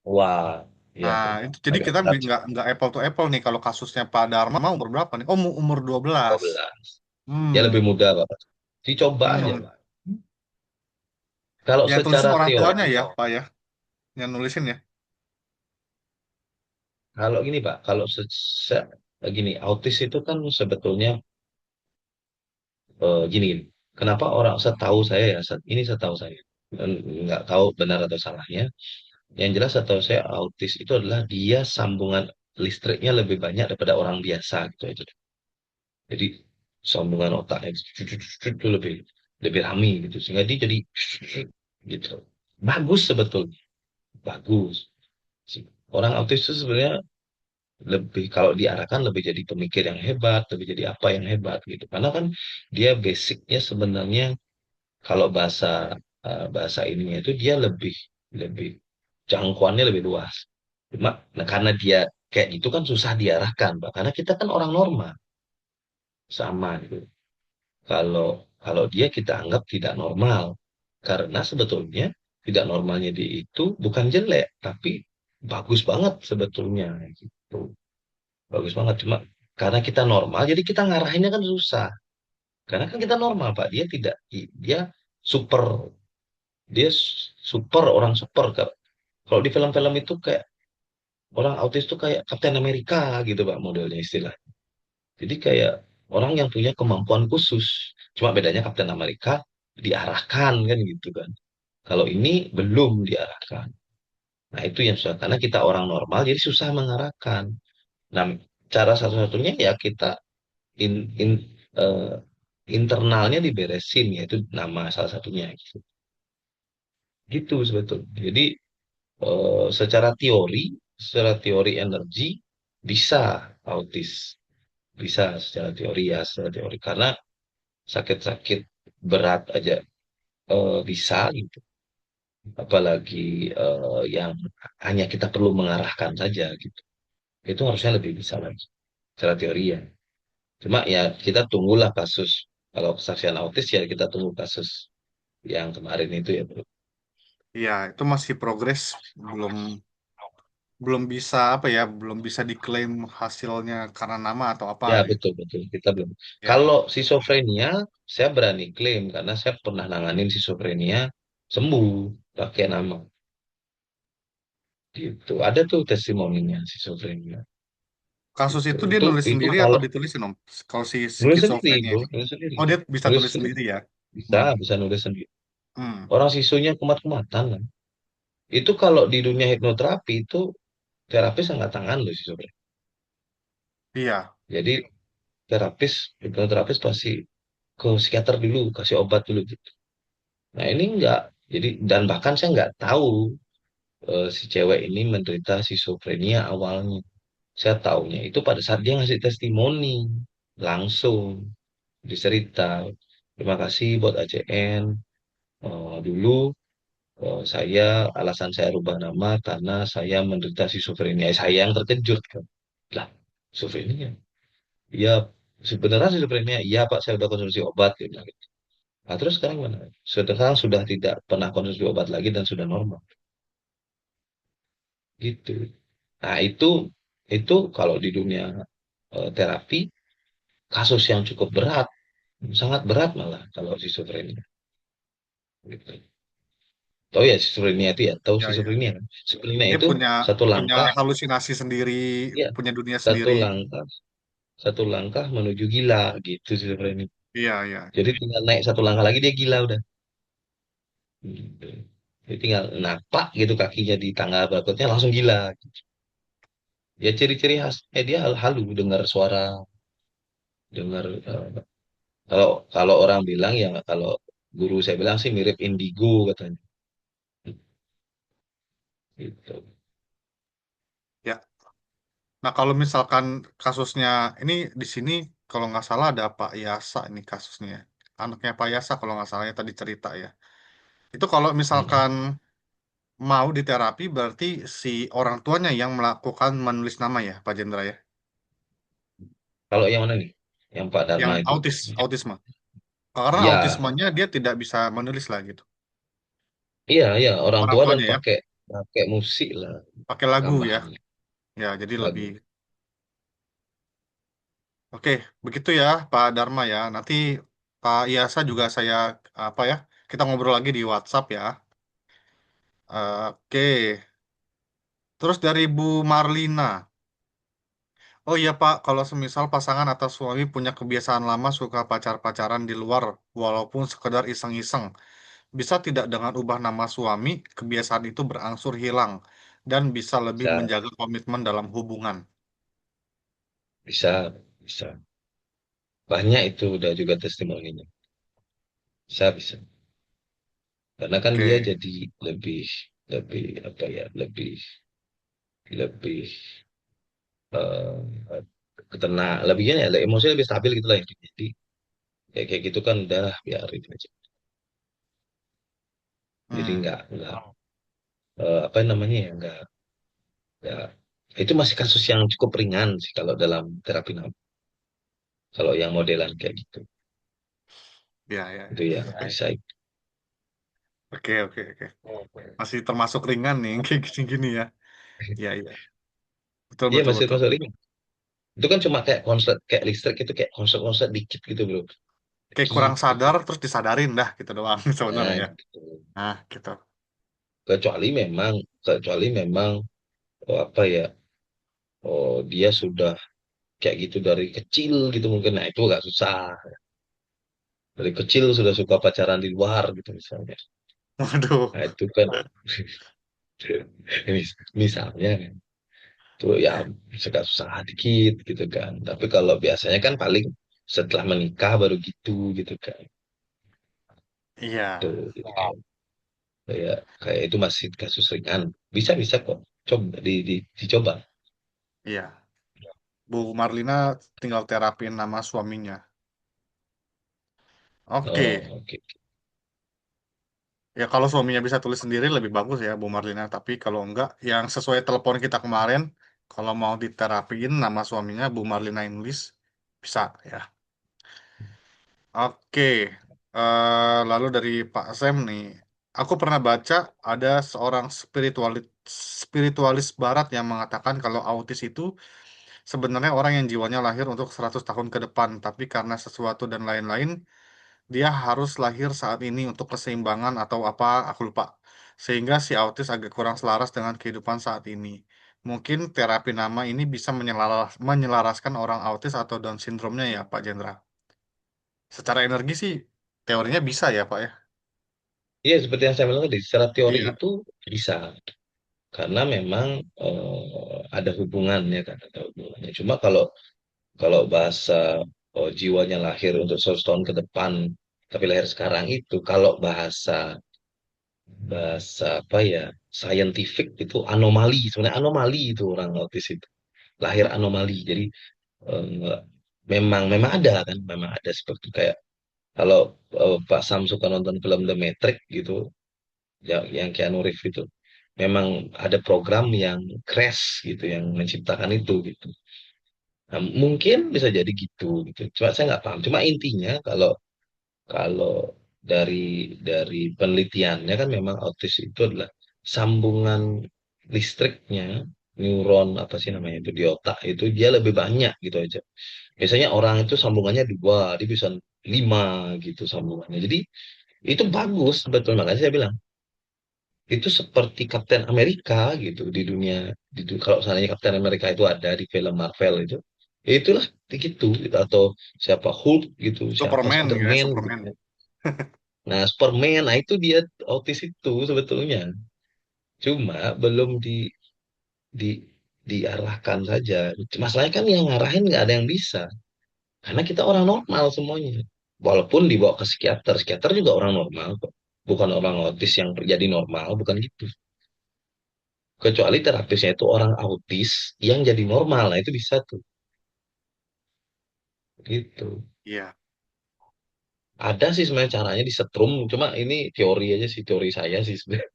Wah, iya Nah, tuh. itu jadi Agak kita berat sih. nggak apple to apple nih kalau kasusnya Pak Dharma mau umur berapa nih? Oh, umur 12. 12. Hmm. Ya lebih muda Bapak. Dicoba aja. Hmm. Pak. Kalau Yang secara tulisin orang tuanya teori, ya, Pak ya, yang nulisin ya. kalau gini Pak, kalau gini, autis itu kan sebetulnya gini, gini. Kenapa orang setahu saya ya, ini setahu saya, dan nggak tahu benar atau salahnya. Yang jelas setahu saya autis itu adalah dia sambungan listriknya lebih banyak daripada orang biasa gitu aja. Jadi sambungan otaknya itu lebih lebih rame gitu, sehingga dia jadi gitu. Bagus sebetulnya, bagus. Orang autis itu sebenarnya lebih kalau diarahkan lebih jadi pemikir yang hebat, lebih jadi apa yang hebat gitu. Karena kan dia basicnya sebenarnya kalau bahasa ininya itu dia lebih lebih jangkauannya lebih luas. Cuma nah, karena dia kayak gitu kan susah diarahkan, Pak. Karena kita kan orang normal sama gitu. Kalau kalau dia kita anggap tidak normal. Karena sebetulnya tidak normalnya dia itu bukan jelek, tapi bagus banget sebetulnya gitu. Bagus banget cuma karena kita normal jadi kita ngarahinnya kan susah. Karena kan kita normal, Pak. Dia tidak dia super dia super orang super Kak. Kalau di film-film itu kayak orang autis tuh kayak Kapten Amerika gitu, Pak, modelnya istilah. Jadi kayak orang yang punya kemampuan khusus. Cuma bedanya Kapten Amerika diarahkan kan gitu kan. Kalau ini belum diarahkan. Nah, itu yang susah karena kita orang normal jadi susah mengarahkan. Nah, cara satu-satunya ya kita in, in, eh, internalnya diberesin yaitu nama salah satunya gitu. Gitu sebetulnya. Jadi secara teori energi bisa autis, bisa secara teori ya, secara teori karena sakit-sakit berat aja bisa gitu. Apalagi yang hanya kita perlu mengarahkan saja gitu. Itu harusnya lebih bisa lagi secara teori ya. Cuma ya kita tunggulah kasus kalau kesaksian autis ya kita tunggu kasus yang kemarin itu ya bro. Iya, itu masih progres, belum belum bisa apa ya, belum bisa diklaim hasilnya karena nama atau apa Ya gitu. betul betul kita belum. Ya, Kalau schizophrenia saya berani klaim karena saya pernah nanganin schizophrenia sembuh pakai nama gitu. Ada tuh testimoninya schizophrenia kasus gitu. itu dia nulis Itu sendiri atau kalau ditulisin om? Kalau si nulis sendiri skizofrenia bro, ini. nulis sendiri, Oh dia bisa nulis tulis sendiri sendiri ya? bisa Hmm. bisa nulis sendiri. Hmm. Orang sisunya kumat-kumatan kan. Itu kalau di dunia hipnoterapi itu terapis angkat tangan loh schizophrenia. Iya. Jadi terapis hipnoterapis pasti ke psikiater dulu kasih obat dulu gitu. Nah ini enggak. Jadi dan bahkan saya nggak tahu si cewek ini menderita schizophrenia awalnya. Saya taunya itu pada saat dia ngasih testimoni langsung dicerita. Terima kasih buat ACN. Dulu saya alasan saya rubah nama karena saya menderita schizophrenia. Saya yang terkejut kan. Lah, schizophrenia. Iya, sebenarnya schizophrenia. Iya Pak, saya udah konsumsi obat. Dia bilang gitu. Nah, terus sekarang mana? Sekarang sudah tidak pernah konsumsi obat lagi dan sudah normal. Gitu. Nah, itu kalau di dunia terapi kasus yang cukup berat, sangat berat malah kalau schizophrenia. Gitu. Tahu ya schizophrenia itu ya, tahu Ya, ya. schizophrenia kan? Schizophrenia Dia itu punya satu punya langkah, halusinasi sendiri, ya, punya dunia satu sendiri. langkah, satu langkah menuju gila gitu schizophrenia. Iya, iya. Jadi tinggal naik satu langkah lagi dia gila udah. Gitu. Jadi tinggal napak gitu kakinya di tangga berikutnya langsung gila. Ya ciri-ciri khasnya dia halu dengar suara, dengar kalau kalau orang bilang ya kalau guru saya bilang sih mirip indigo katanya. Gitu. Ya. Nah, kalau misalkan kasusnya ini di sini kalau nggak salah ada Pak Yasa ini kasusnya. Anaknya Pak Yasa kalau nggak salah ya tadi cerita ya. Itu kalau Mm-mm. misalkan mau diterapi berarti si orang tuanya yang melakukan menulis nama ya, Pak Jendra ya. Kalau yang mana nih? Yang Pak Yang Dharma itu. autisme. Karena Ya, autismenya dia tidak bisa menulis lah gitu. iya, iya, orang Orang tua dan tuanya ya, pakai pakai musik lah pakai lagu ya. tambahannya Ya, jadi lebih. lagu. Oke, begitu ya Pak Dharma ya. Nanti Pak Yasa juga saya apa ya? Kita ngobrol lagi di WhatsApp ya. Oke. Terus dari Bu Marlina. Oh iya Pak, kalau semisal pasangan atau suami punya kebiasaan lama suka pacar-pacaran di luar, walaupun sekedar iseng-iseng, bisa tidak dengan ubah nama suami, kebiasaan itu berangsur hilang dan bisa lebih Bisa, menjaga komitmen dalam hubungan. bisa, bisa. Banyak itu udah juga testimoninya. Bisa, bisa. Karena kan dia Oke. jadi lebih, lebih apa ya, lebih, lebih eh tenang, lebihnya ya, emosinya lebih stabil gitu lah. Jadi kayak gitu kan udah biarin aja. Jadi Hmm. nggak apa namanya ya, nggak. Itu masih kasus yang cukup ringan sih kalau dalam terapi nama. Kalau yang modelan kayak gitu, Ya, ya, itu ya. ya Oke. bisa. Oke, oke, oke. Masih termasuk ringan nih, kayak gini-gini ya. Iya, iya. Betul, Iya betul, masih betul. masuk ringan. Itu kan cuma kayak konslet, kayak listrik itu kayak konslet-konslet dikit gitu bro. Kayak kurang Dikit gitu. sadar, terus disadarin dah, gitu doang sebenarnya Nah, ya. gitu. Nah, gitu. Kecuali memang, kecuali memang oh, apa ya, oh dia sudah kayak gitu dari kecil gitu mungkin. Nah itu agak susah. Dari kecil sudah suka pacaran di luar gitu misalnya. Waduh. Nah itu kan misalnya kan. Itu ya suka susah dikit gitu kan. Tapi kalau biasanya kan paling setelah menikah baru gitu gitu kan. Iya, Tuh, jadi kayak itu masih kasus ringan. Bisa bisa kok. Coba dicoba. iya. Bu Marlina tinggal terapin nama suaminya. Oke. Oh, oke. Ya kalau suaminya bisa tulis sendiri lebih bagus ya Bu Marlina. Tapi kalau enggak, yang sesuai telepon kita kemarin, kalau mau diterapiin nama suaminya Bu Marlina yang nulis, bisa ya. Oke. Lalu dari Pak Sam nih, aku pernah baca ada seorang spiritualis Barat yang mengatakan kalau autis itu sebenarnya orang yang jiwanya lahir untuk 100 tahun ke depan, tapi karena sesuatu dan lain-lain, dia harus lahir saat ini untuk keseimbangan atau apa, aku lupa. Sehingga si autis agak kurang selaras dengan kehidupan saat ini. Mungkin terapi nama ini bisa menyelaraskan orang autis atau Down syndrome-nya ya, Pak Jendra. Secara energi sih, teorinya bisa ya, Pak ya? Iya, seperti yang saya bilang tadi, secara teori Iya. itu bisa. Karena memang ada hubungannya kan, ada hubungannya. Cuma kalau kalau bahasa jiwanya lahir untuk 100 tahun ke depan, tapi lahir sekarang itu, kalau bahasa bahasa apa ya, scientific itu anomali, sebenarnya anomali itu orang autis itu, lahir anomali. Jadi eh, memang memang ada kan, memang ada seperti kayak kalau Pak Sam suka nonton film The Matrix gitu, yang Keanu Reeves itu memang ada program yang crash gitu yang menciptakan itu gitu. Nah, mungkin bisa jadi gitu. Cuma saya nggak paham. Cuma intinya kalau kalau dari penelitiannya kan memang autis itu adalah sambungan listriknya, neuron apa sih namanya itu di otak itu dia lebih banyak gitu aja. Biasanya orang itu sambungannya dua, dia bisa lima gitu sambungannya. Jadi itu bagus betul, makanya saya bilang itu seperti Kapten Amerika gitu di dunia, kalau seandainya Kapten Amerika itu ada di film Marvel itu, ya itulah gitu gitu. Atau siapa Hulk gitu, siapa Superman ya, Spiderman gitu Superman. kan. Nah Superman, nah itu dia autis itu sebetulnya, cuma belum di diarahkan saja. Masalahnya kan yang ngarahin nggak ada yang bisa, karena kita orang normal semuanya. Walaupun dibawa ke psikiater, psikiater juga orang normal kok, bukan orang autis yang jadi normal, bukan gitu. Kecuali terapisnya itu orang autis yang jadi normal, nah itu bisa tuh, gitu. Iya. Ada sih sebenarnya caranya disetrum, cuma ini teori aja sih, teori saya sih sebenarnya.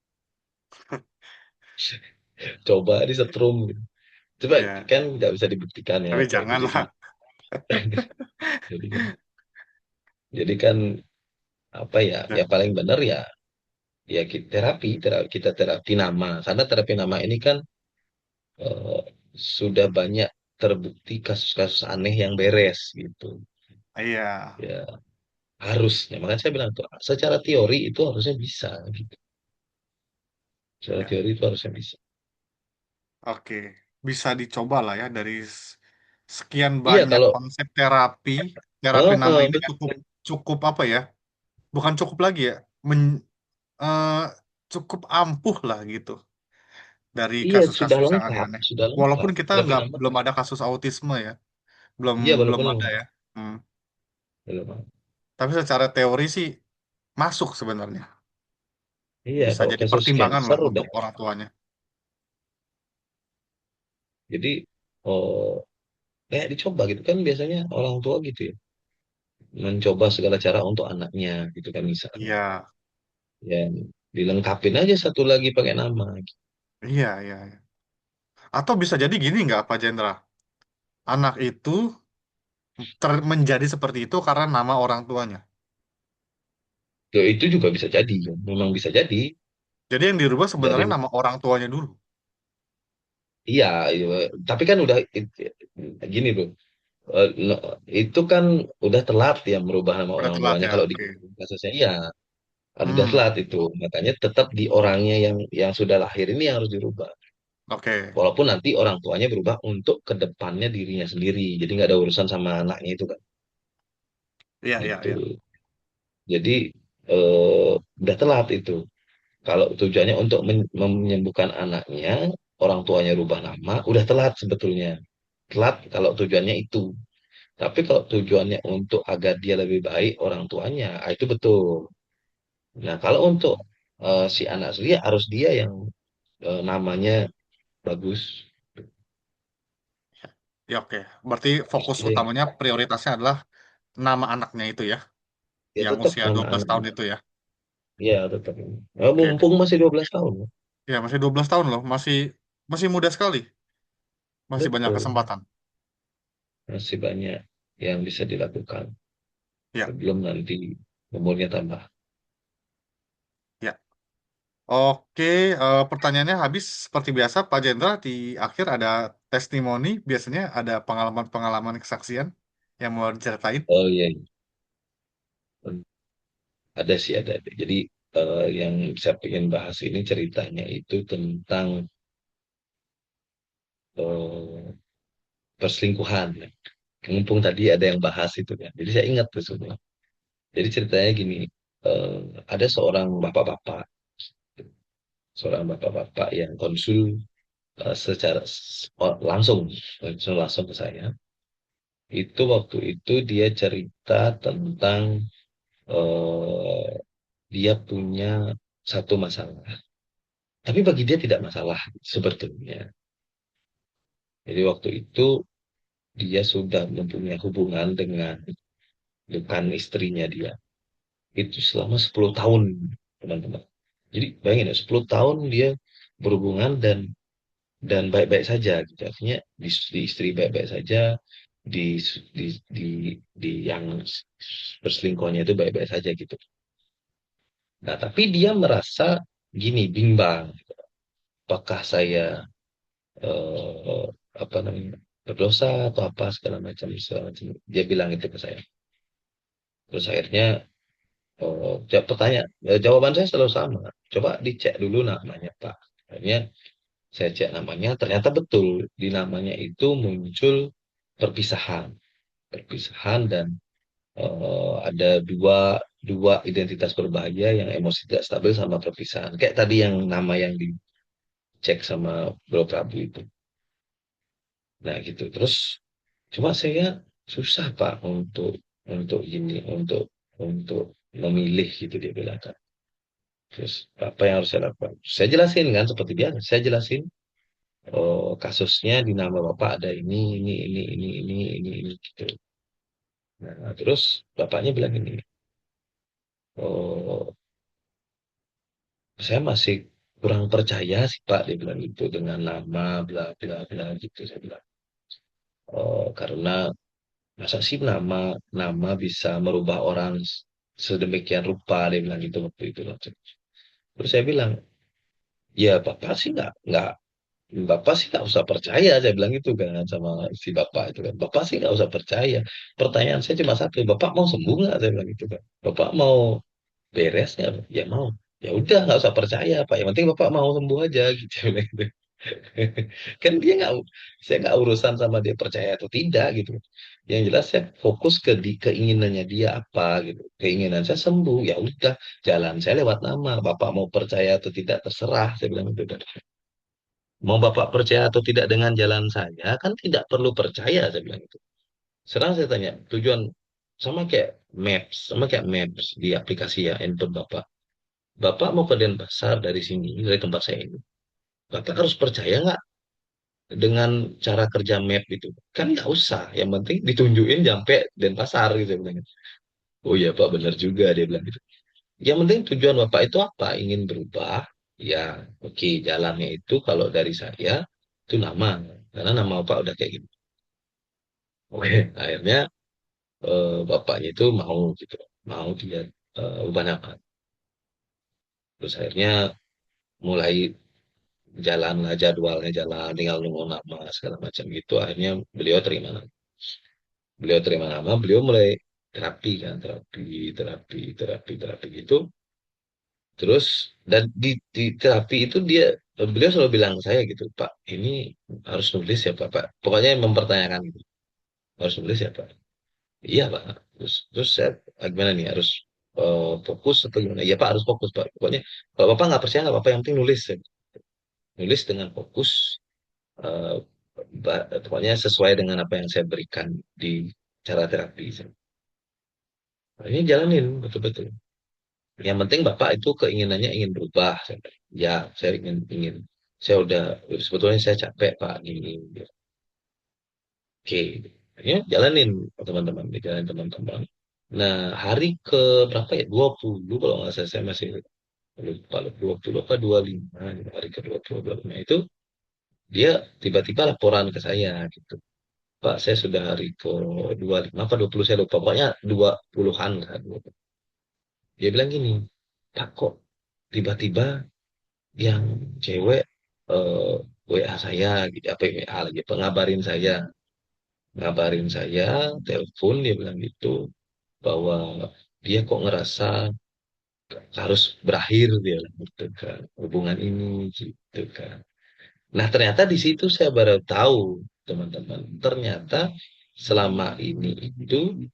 Coba disetrum gitu. Coba Iya. kan nggak bisa dibuktikan ya Tapi kayak itu. Jadi, janganlah. jadi kan, jadi kan apa ya? Ya. Ya paling benar ya, ya kita terapi nama. Karena terapi nama ini kan eh, sudah banyak terbukti kasus-kasus aneh yang beres gitu. Iya. Ya harusnya, makanya saya bilang tuh secara teori itu harusnya bisa gitu. Secara Ya. teori itu harusnya bisa. Oke. Bisa dicoba lah ya dari sekian Iya banyak kalau konsep terapi, terapi nama ini benar. cukup cukup apa ya? Bukan cukup lagi ya. Eh, Cukup ampuh lah gitu dari Iya sudah kasus-kasus yang lengkap, aneh-aneh. sudah Walaupun lengkap. kita Terapi nggak nama belum ada kasus autisme ya, belum iya belum walaupun ada ya. Hmm. belum. Tapi secara teori sih masuk sebenarnya. Iya Bisa kalau jadi kasus pertimbangan cancer lah udah. untuk orang tuanya. Jadi oh kayak dicoba gitu kan biasanya orang tua gitu ya, mencoba segala cara untuk anaknya gitu kan misalnya. Iya, Ya dilengkapin aja satu lagi pakai nama. iya, iya, iya. Atau bisa jadi gini nggak Pak Jendra? Anak itu menjadi seperti itu karena nama orang tuanya. Ya, itu juga bisa jadi, kan. Memang bisa jadi Jadi yang dirubah dari sebenarnya nama orang tuanya dulu. iya, iya. Tapi kan udah gini loh. Itu kan udah telat ya merubah nama Udah orang telat tuanya ya, kalau di oke. kasusnya iya kan udah Hmm, telat itu, makanya tetap di orangnya yang sudah lahir ini yang harus dirubah, oke. walaupun nanti orang tuanya berubah untuk kedepannya dirinya sendiri, jadi nggak ada urusan sama anaknya itu kan, Iya, iya, iya. gitu. Jadi udah telat itu. Kalau tujuannya untuk menyembuhkan anaknya, orang tuanya rubah nama, udah telat sebetulnya. Telat kalau tujuannya itu. Tapi kalau tujuannya untuk agar dia lebih baik orang tuanya, itu betul. Nah, kalau untuk si anak sendiri harus dia yang namanya bagus. Ya oke. Berarti Harus fokus dia yang, utamanya prioritasnya adalah nama anaknya itu ya, ya yang tetap usia nama 12 anak. tahun itu ya. Ya tetap. Oke. Mumpung masih 12 tahun. Ya masih 12 tahun loh, masih masih muda sekali. Masih banyak Betul. kesempatan. Masih banyak yang bisa dilakukan Ya, sebelum nanti umurnya tambah. ya. Oke, pertanyaannya habis seperti biasa Pak Jenderal di akhir ada testimoni, biasanya ada pengalaman-pengalaman kesaksian yang mau diceritain. Oh iya, iya. Ada sih ada. Jadi yang saya ingin bahas ini ceritanya itu tentang eh, perselingkuhan. Mumpung tadi ada yang bahas itu kan. Jadi saya ingat tuh semua. Jadi ceritanya gini, eh, ada seorang bapak-bapak yang konsul secara langsung, langsung ke saya. Itu waktu itu dia cerita tentang eh, dia punya satu masalah. Tapi bagi dia tidak masalah sebetulnya. Jadi waktu itu dia sudah mempunyai hubungan dengan bukan istrinya dia. Itu selama 10 tahun, teman-teman. Jadi bayangin ya, 10 tahun dia berhubungan dan baik-baik saja gitu. Artinya di istri baik-baik saja, di di di yang berselingkuhnya itu baik-baik saja gitu. Nah, tapi dia merasa gini, bimbang. Apakah saya eh, apa namanya berdosa atau apa segala macam. Dia bilang itu ke saya. Terus akhirnya jawaban saya selalu sama. Coba dicek dulu namanya Pak. Akhirnya saya cek namanya, ternyata betul di namanya itu muncul perpisahan, perpisahan dan ada dua dua identitas berbahaya yang emosi tidak stabil sama perpisahan. Kayak tadi yang nama yang dicek sama Bro Prabu itu. Nah gitu. Terus cuma saya susah Pak untuk ini untuk memilih gitu dia bilang kan. Terus apa yang harus saya lakukan? Saya jelasin kan seperti biasa. Saya jelasin kasusnya di nama bapak ada ini gitu. Nah, terus bapaknya bilang ini, oh saya masih kurang percaya sih Pak dia bilang gitu dengan nama bla bla bla gitu saya bilang. Karena masa sih nama nama bisa merubah orang sedemikian rupa dia bilang gitu waktu itu. Terus saya bilang, ya bapak sih nggak Bapak sih nggak usah percaya, saya bilang gitu kan sama si bapak itu kan. Bapak sih nggak usah percaya. Pertanyaan saya cuma satu, Bapak mau sembuh nggak? Saya bilang gitu kan. Bapak mau beres nggak? Ya mau. Ya udah nggak usah percaya Pak. Yang penting Bapak mau sembuh aja gitu. Saya bilang gitu. Kan dia nggak, saya nggak urusan sama dia percaya atau tidak gitu. Yang jelas saya fokus ke keinginannya dia apa gitu. Keinginan saya sembuh. Ya udah, jalan saya lewat nama. Bapak mau percaya atau tidak terserah. Saya bilang gitu kan. Mau Bapak percaya atau tidak dengan jalan saya, kan tidak perlu percaya, saya bilang itu. Sekarang saya tanya, tujuan sama kayak Maps di aplikasi ya, handphone Bapak. Bapak mau ke Denpasar dari sini, dari tempat saya ini. Bapak harus percaya nggak dengan cara kerja map itu? Kan nggak usah, yang penting ditunjukin sampai Denpasar gitu, saya bilang. Oh iya Pak, benar juga, dia bilang gitu. Yang penting tujuan Bapak itu apa? Ingin berubah, ya oke, jalannya itu kalau dari saya, itu nama. Karena nama Bapak udah kayak gitu. Oke, akhirnya bapaknya itu mau gitu, mau dia ubah nama. Terus akhirnya mulai jalan lah jadwalnya jalan, tinggal nunggu nama segala macam gitu. Akhirnya beliau terima nama. Beliau terima nama, beliau mulai terapi kan, terapi gitu. Terus dan di terapi itu beliau selalu bilang ke saya gitu, Pak, ini harus nulis ya Pak. Pokoknya mempertanyakan gitu. Harus nulis ya Pak. Iya Pak. Terus saya gimana nih harus fokus atau gimana? Ya Pak harus fokus Pak. Pokoknya kalau Bapak nggak percaya nggak apa-apa, yang penting nulis. Nulis dengan fokus, eh, pokoknya sesuai dengan apa yang saya berikan di cara terapi. Nah, ini jalanin betul-betul. Yang penting Bapak itu keinginannya ingin berubah. Ya, saya ingin. Saya udah sebetulnya saya capek Pak gini. Oke, ya jalanin teman-teman, dijalanin teman-teman. Nah, hari ke berapa ya? 20 kalau nggak salah, saya masih lupa 20 apa 25, hari ke 20 25 itu dia tiba-tiba laporan ke saya gitu. Pak, saya sudah hari ke 25 apa 20 saya lupa. Pokoknya 20-an kan. Dia bilang gini, Pak kok tiba-tiba yang cewek eh, WA saya gitu, apa WA lagi, ngabarin saya, telepon dia bilang gitu bahwa dia kok ngerasa harus berakhir dia bilang gitu kan hubungan ini gitu kan. Nah ternyata di situ saya baru tahu teman-teman, ternyata selama ini itu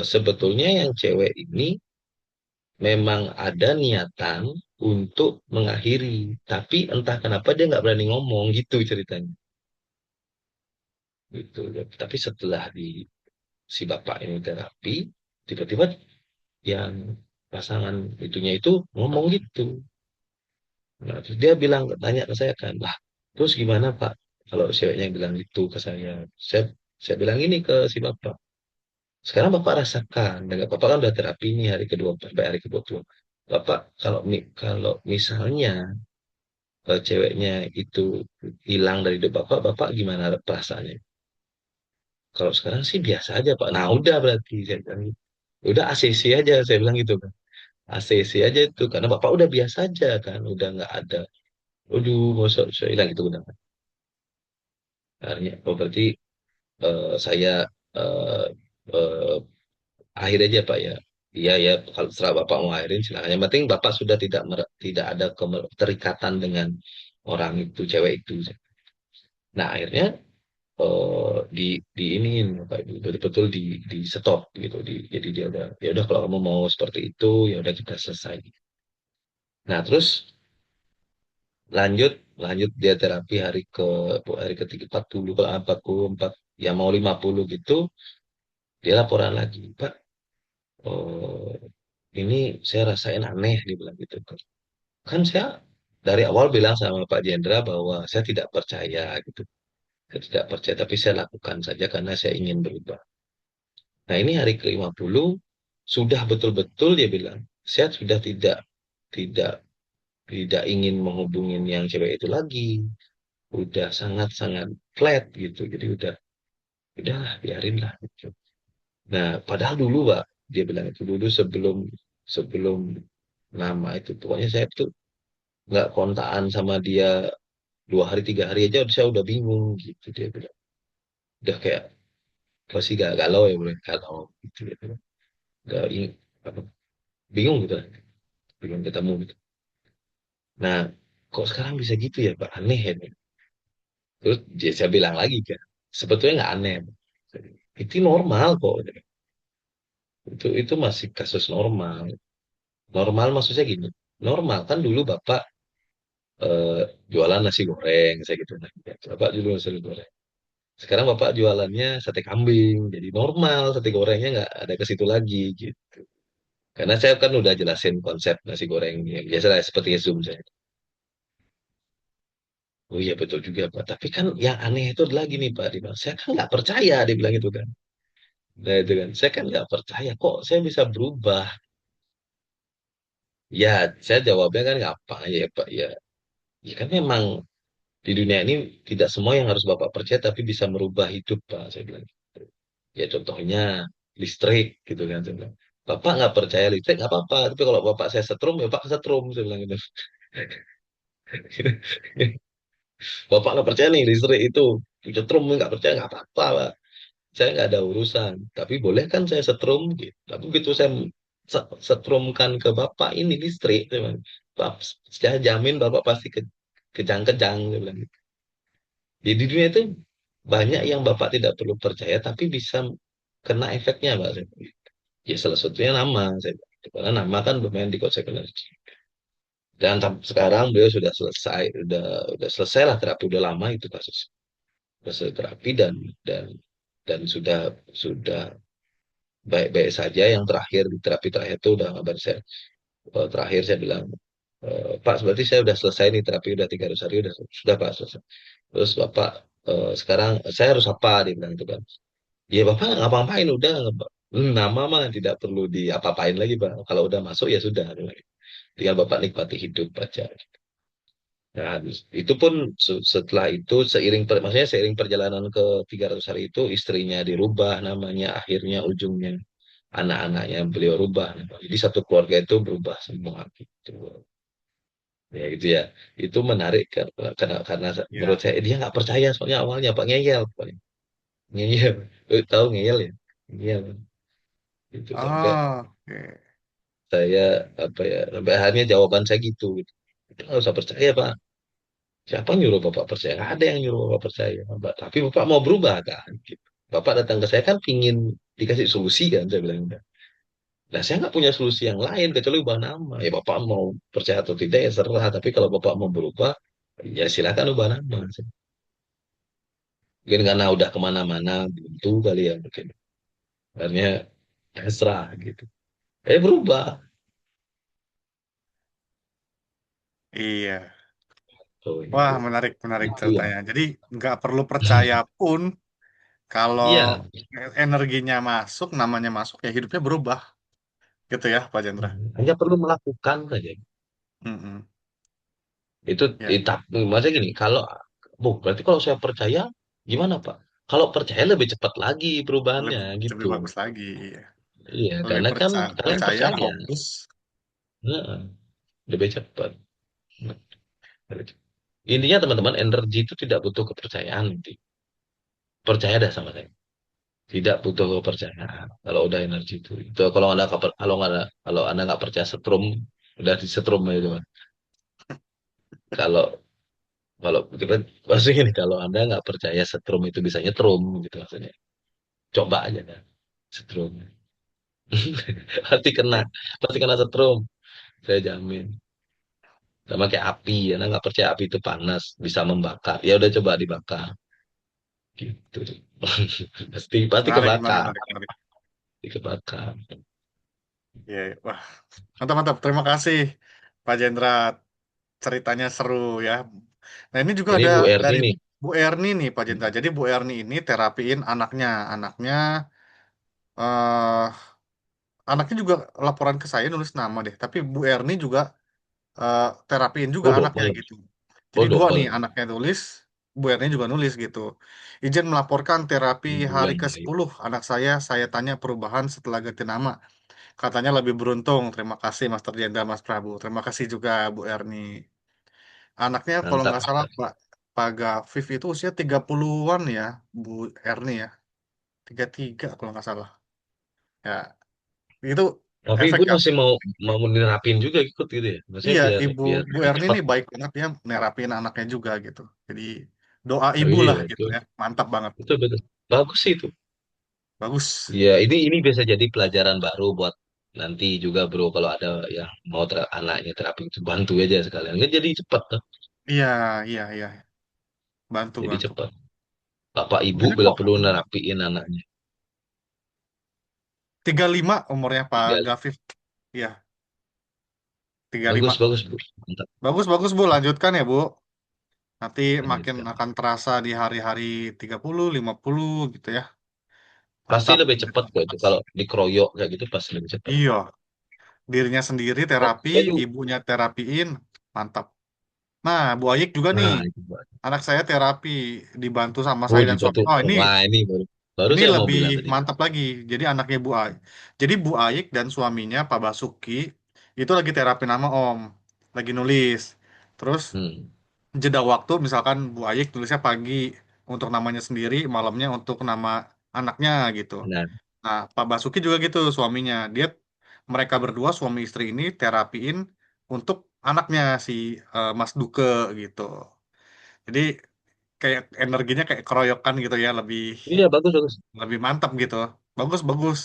sebetulnya yang cewek ini memang ada niatan untuk mengakhiri, tapi entah kenapa dia nggak berani ngomong gitu ceritanya. Gitu. Tapi setelah si bapak ini terapi, tiba-tiba yang pasangan itunya itu ngomong gitu. Nah, terus dia bilang, tanya ke saya kan, lah, terus gimana Pak? Kalau ceweknya bilang gitu ke saya, saya bilang ini ke si bapak. Sekarang bapak rasakan, dengan bapak kan udah terapi nih hari kedua sampai hari ke-20. Bapak kalau misalnya ceweknya itu hilang dari hidup bapak, bapak gimana perasaannya? Kalau sekarang sih biasa aja Pak. Nah udah berarti saya bilang, gitu. Udah ACC aja saya bilang gitu kan. ACC aja itu karena bapak udah biasa aja kan, udah nggak ada. Aduh, masa saya hilang itu udah. Akhirnya, oh berarti saya eh, eh, akhir aja Pak ya. Iya ya, kalau setelah Bapak mau akhirin silakan. Yang penting Bapak sudah tidak ada keterikatan dengan orang itu, cewek itu. Nah akhirnya di iniin Bapak Ibu, betul-betul di stop gitu. Jadi dia udah ya udah kalau kamu mau seperti itu ya udah kita selesai. Nah terus lanjut lanjut dia terapi hari ketiga 40 kalau 44 ya mau 50 gitu dia laporan lagi Pak, oh, ini saya rasain aneh dia bilang gitu kan saya dari awal bilang sama Pak Jendra bahwa saya tidak percaya gitu, saya tidak percaya tapi saya lakukan saja karena saya ingin berubah. Nah ini hari ke-50 sudah betul-betul dia bilang saya sudah tidak tidak ingin menghubungin yang cewek itu lagi, udah sangat-sangat flat gitu, jadi udahlah biarin lah gitu. Nah padahal dulu Pak dia bilang itu dulu sebelum sebelum nama itu pokoknya saya tuh nggak kontaan sama dia 2 hari 3 hari aja saya udah bingung gitu dia bilang udah kayak pasti gak galau ya boleh galau gitu ya gak apa, bingung gitu lah, bingung ketemu gitu. Nah kok sekarang bisa gitu ya Pak, aneh ya. Terus saya bilang lagi kan sebetulnya nggak aneh, itu normal kok, itu masih kasus normal. Normal maksudnya gini, normal kan dulu Bapak eh, jualan nasi goreng saya gitu nah. Bapak dulu nasi goreng. Sekarang Bapak jualannya sate kambing, jadi normal sate gorengnya nggak ada ke situ lagi gitu. Karena saya kan udah jelasin konsep nasi goreng yang biasa lah seperti Zoom saya. Oh iya betul juga Pak. Tapi kan yang aneh itu lagi nih Pak, dia bilang, saya kan nggak percaya, dia bilang itu kan. Nah itu kan, saya kan nggak percaya kok saya bisa berubah. Ya, saya jawabnya kan gampang aja ya Pak. Ya, ya kan memang di dunia ini tidak semua yang harus Bapak percaya tapi bisa merubah hidup Pak. Saya bilang. Ya contohnya listrik gitu kan. Saya bilang. Bapak nggak percaya listrik nggak apa-apa. Tapi kalau Bapak saya setrum ya Bapak setrum. Saya bilang gitu. Bapak nggak percaya nih listrik itu. Setrum nggak percaya nggak apa-apa Pak. Saya nggak ada urusan. Tapi boleh kan saya setrum gitu. Tapi begitu saya setrumkan ke Bapak ini listrik. Saya bilang, saya jamin Bapak pasti kejang-kejang. Saya bilang gitu. Jadi di dunia itu banyak yang Bapak tidak perlu percaya tapi bisa kena efeknya Pak. Saya bilang. Ya salah satunya nama, saya bilang gitu. Karena nama kan bermain di konsekuensi. Dan sekarang beliau sudah selesai, udah selesai lah terapi, udah lama itu kasus. Udah selesai terapi dan dan sudah baik-baik saja. Yang terakhir di terapi terakhir itu udah ngabarin saya. Terakhir saya bilang, Pak, berarti saya udah selesai nih terapi, udah 300 hari, sudah Pak selesai. Terus Bapak, sekarang saya harus apa? Dia bilang itu kan. Ya Bapak nggak ngapa-ngapain, udah nama mah tidak perlu diapa-apain lagi Pak. Kalau udah masuk ya sudah. Dia bilang. Tinggal Bapak nikmati hidup aja. Nah, itu pun setelah itu maksudnya seiring perjalanan ke 300 hari itu istrinya dirubah namanya, akhirnya ujungnya anak-anaknya beliau rubah. Jadi satu keluarga itu berubah semua gitu. Ya gitu ya. Itu menarik kan karena menurut Ya. saya dia nggak percaya soalnya awalnya Pak ngeyel, Pak. Ngeyel. Tahu ngeyel ya? Ngeyel. Itu sampai Oh, oke. saya apa ya sampai akhirnya jawaban saya gitu. Itu nggak usah percaya Pak. Siapa yang nyuruh Bapak percaya? Nggak ada yang nyuruh Bapak percaya. Tapi Bapak mau berubah kan? Gitu. Bapak datang ke saya kan pingin dikasih solusi kan, saya bilang. Nah, saya nggak punya solusi yang lain kecuali ubah nama. Ya Bapak mau percaya atau tidak ya serah. Tapi kalau Bapak mau berubah, ya silakan ubah nama. Mungkin karena udah kemana-mana, buntu kali ya mungkin. Akhirnya serah gitu. Berubah. Iya. Oh, Wah, itu. menarik, menarik Itu ya. ceritanya. Jadi nggak perlu percaya pun kalau Iya. energinya masuk, namanya masuk, ya hidupnya berubah. Gitu ya, Pak Jendra. Hanya perlu melakukan saja. Mm-mm. Itu Ya, maksudnya gini, kalau berarti kalau saya percaya gimana Pak? Kalau percaya lebih cepat lagi perubahannya lebih, gitu. lebih bagus lagi. Iya. Iya, Lebih karena kan percaya, kalian percaya, percaya. fokus. Heeh, lebih cepat. Intinya teman-teman, energi itu tidak butuh kepercayaan. Percaya dah sama saya. Tidak butuh kepercayaan. Kalau udah energi itu kalau anda kalau anda nggak percaya setrum, udah di setrum itu Mas. Kalau kalau kita maksudnya ini kalau anda nggak percaya setrum itu bisa nyetrum gitu maksudnya. Coba aja kan setrum. Pasti kena, Oke. pasti kena setrum. Saya jamin. Sama kayak api, ya nggak percaya api itu panas, bisa membakar. Ya udah coba dibakar, gitu. Pasti, pasti Menarik, menarik, kebakar, menarik, menarik. pasti kebakar. Iya, iya. Wah, mantap, mantap. Terima kasih, Pak Jendra. Ceritanya seru ya. Nah, ini juga Ini ada Bu Erni dari nih. Bu Erni nih, Pak Jendra. Jadi Bu Erni ini terapiin anaknya. Eh anaknya juga laporan ke saya nulis nama deh. Tapi Bu Erni juga terapiin juga Oh anaknya double, gitu. Jadi oh dua nih double. anaknya tulis, Bu Erni juga nulis gitu. Izin melaporkan terapi hari Dua-duanya itu. ke-10 anak saya tanya perubahan setelah ganti nama. Katanya lebih beruntung. Terima kasih Master Jendra Mas Prabu. Terima kasih juga Bu Erni. Anaknya kalau Mantap, nggak salah mantap. Pak Gafif itu usia 30-an ya, Bu Erni ya. 33 kalau nggak salah. Ya, itu Tapi efek Ibu ya. masih mau mau nerapin juga ikut gitu ya. Maksudnya Iya, biar Ibu biar Bu lebih Erni cepat. ini baik banget ya nerapin anaknya juga gitu. Jadi doa Oh, ibu iya lah itu, gitu ya. Mantap banget. itu betul. Bagus sih itu. Bagus. Ya ini bisa jadi pelajaran baru buat nanti juga bro kalau ada yang mau anaknya terapi itu bantu aja sekalian. Kan jadi cepat tuh. Iya, iya, iya. Bantu, Jadi bantu. cepat. Bapak ibu Makanya bila kok perlu nerapiin anaknya. 35 umurnya Pak Tiga, Gafif. Iya, 35. bagus bagus bu. Mantap. Bagus, bagus Bu. Lanjutkan ya Bu. Nanti makin Lanjutkan. akan terasa di hari-hari 30, 50 gitu ya. Pasti Mantap. lebih cepat kok itu. Kalau dikeroyok kayak gitu pasti lebih cepat. Iya, dirinya sendiri terapi, Saya juga. ibunya terapiin, mantap. Nah, Bu Ayik juga nih, Nah itu Pak. anak saya terapi, dibantu sama Oh saya dan suami. dibantu. Oh, ini Wah ini baru ini saya mau lebih bilang tadi. mantap lagi. Jadi anaknya Bu Ayik. Jadi Bu Ayik dan suaminya Pak Basuki itu lagi terapi nama Om, lagi nulis. Terus Hmm. jeda waktu, misalkan Bu Ayik tulisnya pagi untuk namanya sendiri, malamnya untuk nama anaknya gitu. Nah, Nah, Pak Basuki juga gitu suaminya. Mereka berdua suami istri ini terapiin untuk anaknya si Mas Duke gitu. Jadi kayak energinya kayak keroyokan gitu ya, lebih iya bagus bagus. lebih mantap gitu. Bagus, bagus.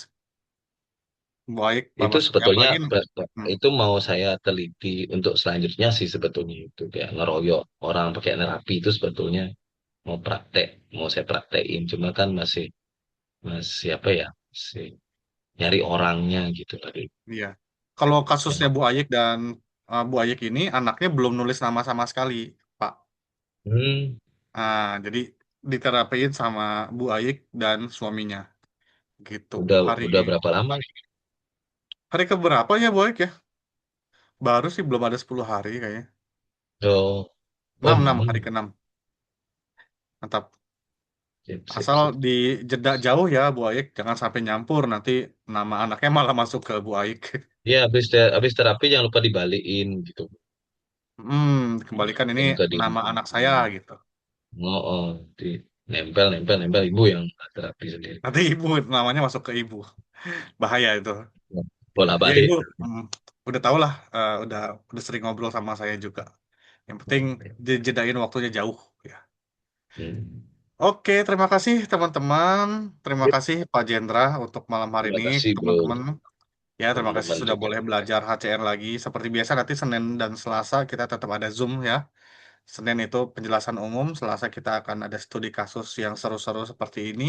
Baik, Pak Itu Basuki. sebetulnya Apalagi, hmm, itu mau saya teliti untuk selanjutnya sih sebetulnya itu kayak ngeroyok orang pakai nerapi itu sebetulnya mau praktek, mau saya praktekin, cuma kan masih masih apa ya, masih nyari orangnya gitu tadi. iya. Kalau kasusnya Ya. Bu Ayik dan Bu Ayik ini, anaknya belum nulis nama sama sekali, Pak. Hmm, Jadi diterapiin sama Bu Ayik dan suaminya, gitu. udah berapa lama? Hari keberapa ya Bu Ayik ya? Baru sih belum ada 10 hari kayaknya. Oh, oh, 6 hari hmm. ke-6. Mantap. Sip, sip, Asal sip. di jeda jauh ya Bu Ayik, jangan sampai nyampur nanti nama anaknya malah masuk ke Bu Ayik. Ya, habis terapi jangan lupa dibalikin gitu. Dikembalikan ini Yang tadi. nama anak saya gitu. Oh, oh, di nempel, nempel, nempel ibu yang terapi sendiri. Nanti ibu namanya masuk ke ibu. Bahaya itu. Bola Ya ibu, balik. udah tau lah, udah sering ngobrol sama saya juga. Yang penting dijedain waktunya jauh ya. Hmm. Oke, terima kasih teman-teman. Terima Yep, kasih Pak Jendra untuk malam hari terima ini, kasih bro, teman-teman. Ya, terima kasih teman-teman sudah juga. boleh belajar HCR lagi. Seperti biasa nanti Senin dan Selasa kita tetap ada Zoom ya. Senin itu penjelasan umum, Selasa kita akan ada studi kasus yang seru-seru seperti ini.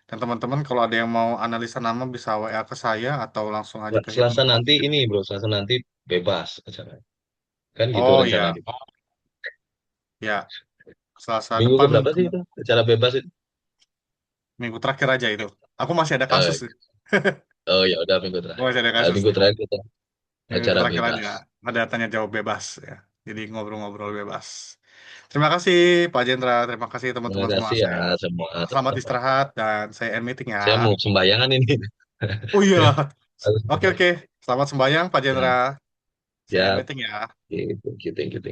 Dan teman-teman kalau ada yang mau analisa nama bisa WA ke saya atau langsung aja ke Selasa Hipnotis. nanti ini bro, Selasa nanti bebas acara. Kan gitu Oh rencana ya, kita. ya, Selasa Minggu ke depan, berapa sih itu acara bebas itu? minggu terakhir aja itu. Aku masih ada kasus Eh, sih. oh ya udah minggu Aku terakhir. masih ada kasus Minggu nih. terakhir kita Minggu acara terakhir aja. bebas. Ada tanya jawab bebas ya. Jadi ngobrol-ngobrol bebas. Terima kasih Pak Jendra, terima kasih Terima teman-teman semua. kasih ya Saya semua selamat teman-teman. istirahat dan saya end meeting ya. Saya mau sembayangan ini. Oh iya, Harus oke oke. Selamat sembayang Pak ya, Jendra. Saya end ya, meeting ya. gitu, gitu, gitu.